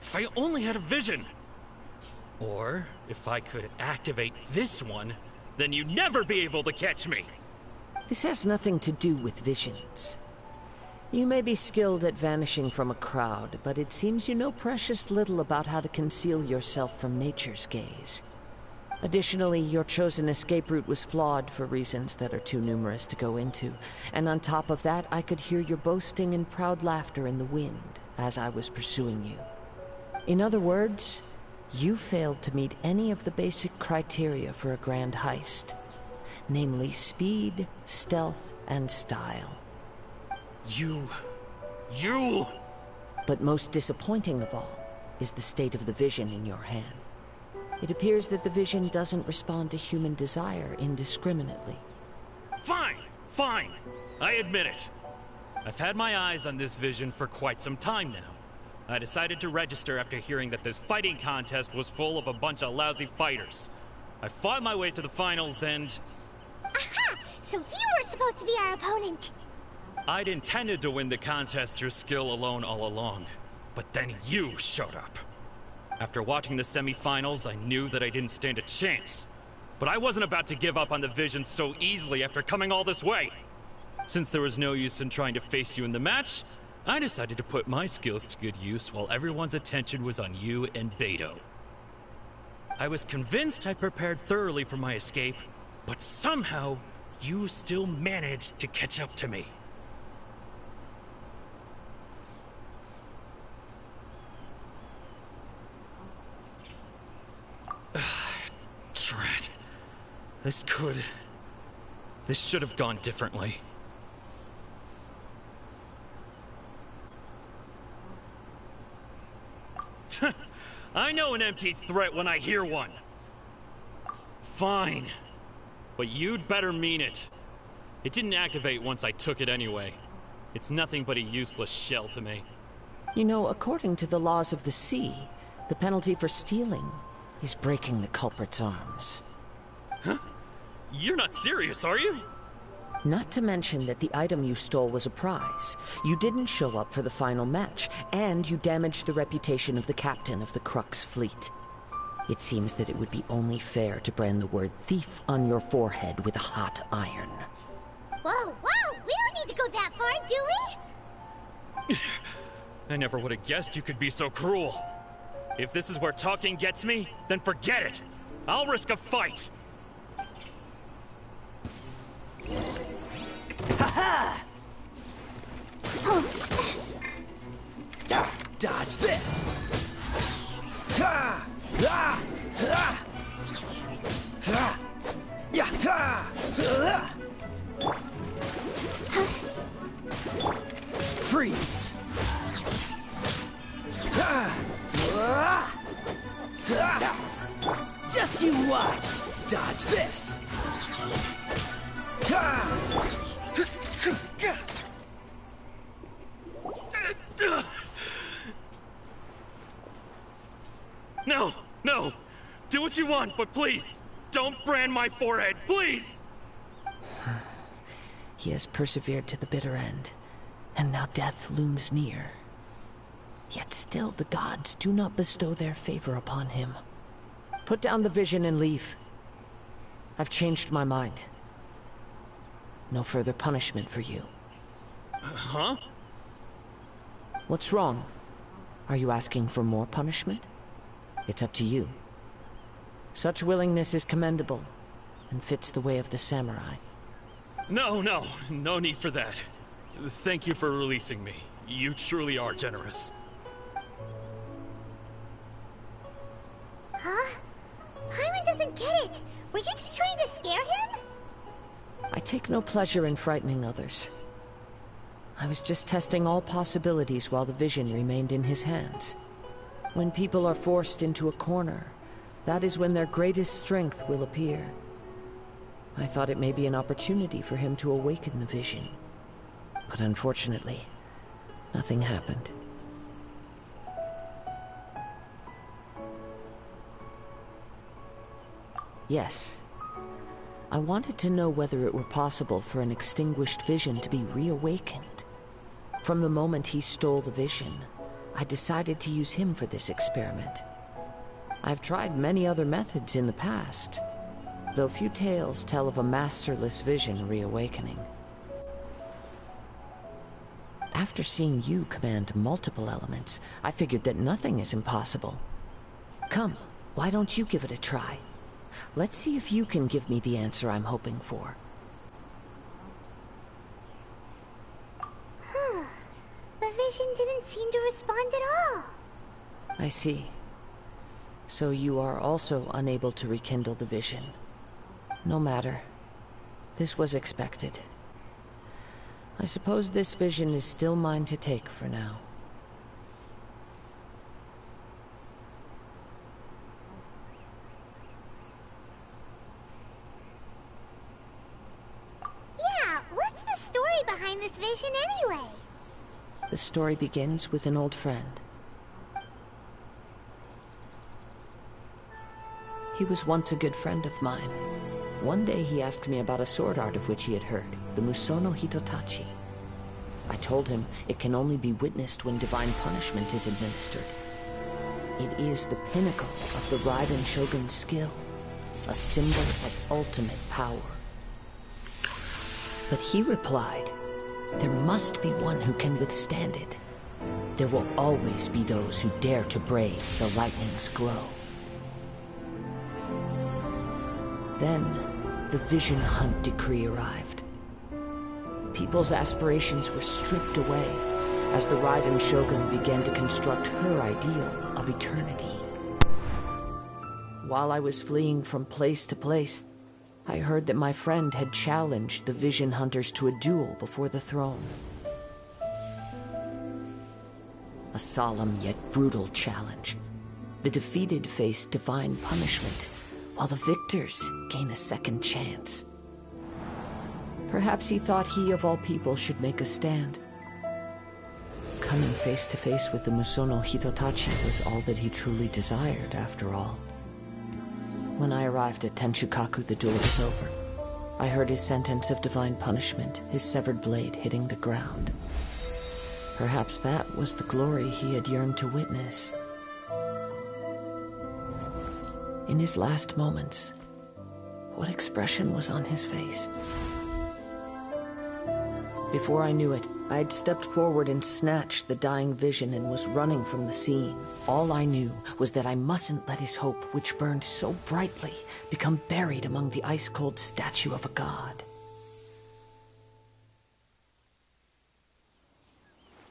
If I only had a vision! Or, if I could activate this one, then you'd never be able to catch me! This has nothing to do with visions. You may be skilled at vanishing from a crowd, but it seems you know precious little about how to conceal yourself from nature's gaze. Additionally, your chosen escape route was flawed for reasons that are too numerous to go into, and on top of that, I could hear your boasting and proud laughter in the wind as I was pursuing you. In other words, you failed to meet any of the basic criteria for a grand heist, namely speed, stealth, and style. You... But most disappointing of all is the state of the vision in your hand. It appears that the vision doesn't respond to human desire indiscriminately. Fine, fine. I admit it. I've had my eyes on this vision for quite some time now. I decided to register after hearing that this fighting contest was full of a bunch of lousy fighters. I fought my way to the finals and... Aha! So you were supposed to be our opponent! I'd intended to win the contest through skill alone all along. But then you showed up. After watching the semi-finals, I knew that I didn't stand a chance. But I wasn't about to give up on the vision so easily after coming all this way. Since there was no use in trying to face you in the match, I decided to put my skills to good use while everyone's attention was on you and Beto. I was convinced I prepared thoroughly for my escape, but somehow, you still managed to catch up to me. Dread. This should have gone differently. I know an empty threat when I hear one. Fine. But you'd better mean it. It didn't activate once I took it anyway. It's nothing but a useless shell to me. You know, according to the laws of the sea, the penalty for stealing is breaking the culprit's arms. Huh? You're not serious, are you? Not to mention that the item you stole was a prize. You didn't show up for the final match, and you damaged the reputation of the captain of the Crux fleet. It seems that it would be only fair to brand the word thief on your forehead with a hot iron. Whoa, whoa! We don't need to go that far, do we? I never would have guessed you could be so cruel. If this is where talking gets me, then forget it. I'll risk a fight. Ha-ha! Dodge this! Ha! Ah! Ah! Ha! Yeah! Ha! Freeze! Just you watch! Dodge this! No, no! Do what you want, but please, don't brand my forehead, please! He has persevered to the bitter end, and now death looms near. Yet still the gods do not bestow their favor upon him. Put down the vision and leave. I've changed my mind. No further punishment for you. Huh? What's wrong? Are you asking for more punishment? It's up to you. Such willingness is commendable, and fits the way of the samurai. No need for that. Thank you for releasing me. You truly are generous. Huh? Paimon doesn't get it. Were you just trying to scare him? I take no pleasure in frightening others. I was just testing all possibilities while the vision remained in his hands. When people are forced into a corner, that is when their greatest strength will appear. I thought it may be an opportunity for him to awaken the vision. But unfortunately, nothing happened. Yes. I wanted to know whether it were possible for an extinguished vision to be reawakened. From the moment he stole the vision, I decided to use him for this experiment. I've tried many other methods in the past, though few tales tell of a masterless vision reawakening. After seeing you command multiple elements, I figured that nothing is impossible. Come, why don't you give it a try? Let's see if you can give me the answer I'm hoping for. The vision didn't seem to respond at all. I see. So you are also unable to rekindle the vision. No matter. This was expected. I suppose this vision is still mine to take for now. Yeah, what's the story behind this vision anyway? The story begins with an old friend. He was once a good friend of mine. One day he asked me about a sword art of which he had heard, the Musono Hitotachi. I told him it can only be witnessed when divine punishment is administered. It is the pinnacle of the Raiden Shogun's skill, a symbol of ultimate power. But he replied, there must be one who can withstand it. There will always be those who dare to brave the lightning's glow. Then, the Vision Hunt decree arrived. People's aspirations were stripped away as the Raiden Shogun began to construct her ideal of eternity. While I was fleeing from place to place, I heard that my friend had challenged the Vision Hunters to a duel before the throne. A solemn yet brutal challenge. The defeated face divine punishment, while the victors gain a second chance. Perhaps he thought he of all people should make a stand. Coming face to face with the Musono Hitotachi was all that he truly desired, after all. When I arrived at Tenshukaku, the duel was over. I heard his sentence of divine punishment, his severed blade hitting the ground. Perhaps that was the glory he had yearned to witness. In his last moments, what expression was on his face? Before I knew it, I had stepped forward and snatched the dying vision and was running from the scene. All I knew was that I mustn't let his hope, which burned so brightly, become buried among the ice-cold statue of a god.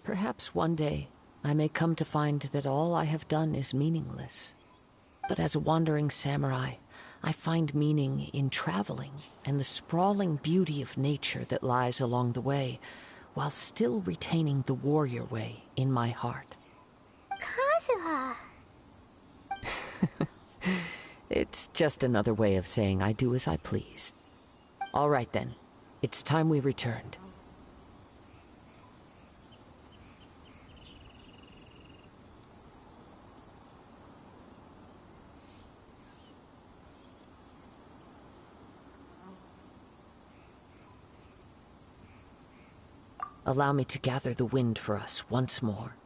Perhaps one day, I may come to find that all I have done is meaningless. But as a wandering samurai, I find meaning in traveling and the sprawling beauty of nature that lies along the way, while still retaining the warrior way in my heart. Kazuha! It's just another way of saying I do as I please. All right then, it's time we returned. Allow me to gather the wind for us once more.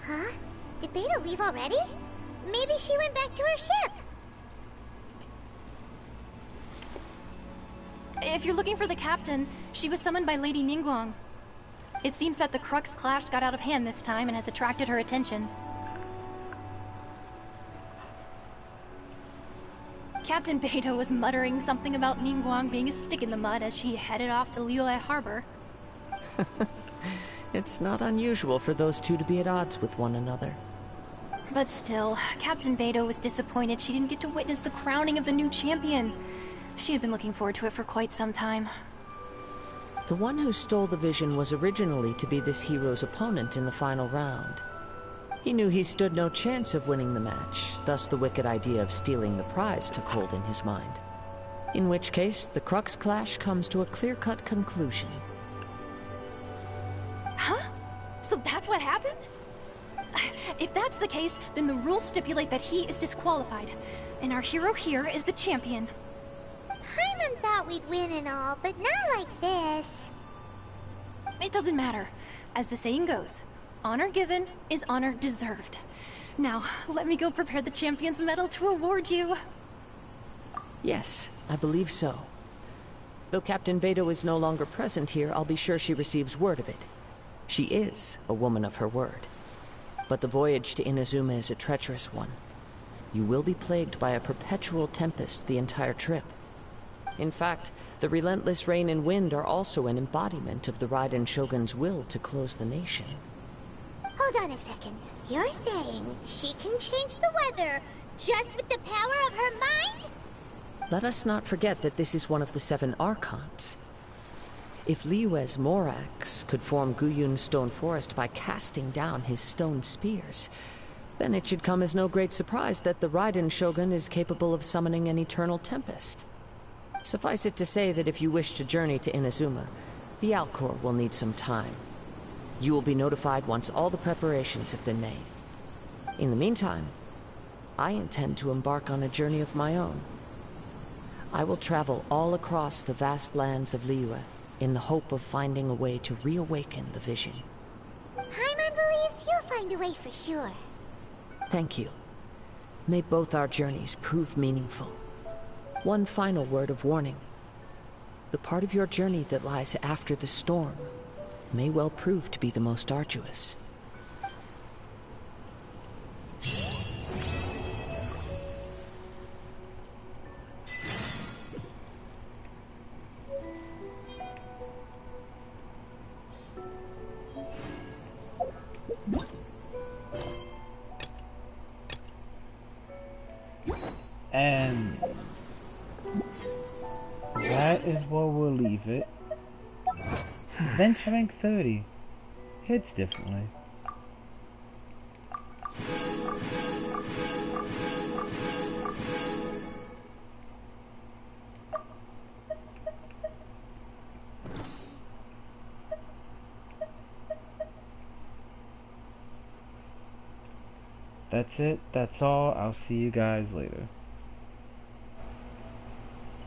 Huh? Did Beta leave already? Maybe she went back to her ship. If you're looking for the captain, she was summoned by Lady Ningguang. It seems that the Crux clash got out of hand this time and has attracted her attention. Captain Beidou was muttering something about Ningguang being a stick in the mud as she headed off to Liyue Harbor. It's not unusual for those two to be at odds with one another. But still, Captain Beidou was disappointed she didn't get to witness the crowning of the new champion. She had been looking forward to it for quite some time. The one who stole the vision was originally to be this hero's opponent in the final round. He knew he stood no chance of winning the match, thus the wicked idea of stealing the prize took hold in his mind. In which case, the Crux clash comes to a clear-cut conclusion. Huh? So that's what happened? If that's the case, then the rules stipulate that he is disqualified, and our hero here is the champion. Paimon thought we'd win and all, but not like this. It doesn't matter. As the saying goes, honor given is honor deserved. Now, let me go prepare the champion's medal to award you. Yes, I believe so. Though Captain Beto is no longer present here, I'll be sure she receives word of it. She is a woman of her word. But the voyage to Inazuma is a treacherous one. You will be plagued by a perpetual tempest the entire trip. In fact, the relentless rain and wind are also an embodiment of the Raiden Shogun's will to close the nation. Hold on a second. You're saying she can change the weather just with the power of her mind? Let us not forget that this is one of the 7 Archons. If Liyue's Morax could form Guyun's stone forest by casting down his stone spears, then it should come as no great surprise that the Raiden Shogun is capable of summoning an eternal tempest. Suffice it to say that if you wish to journey to Inazuma, the Alcor will need some time. You will be notified once all the preparations have been made. In the meantime, I intend to embark on a journey of my own. I will travel all across the vast lands of Liyue in the hope of finding a way to reawaken the vision. Paimon believes you'll find a way for sure. Thank you. May both our journeys prove meaningful. One final word of warning. The part of your journey that lies after the storm may well prove to be the most arduous. And that is where we'll leave it. Adventure rank 30. Hits differently. That's it. That's all. I'll see you guys later.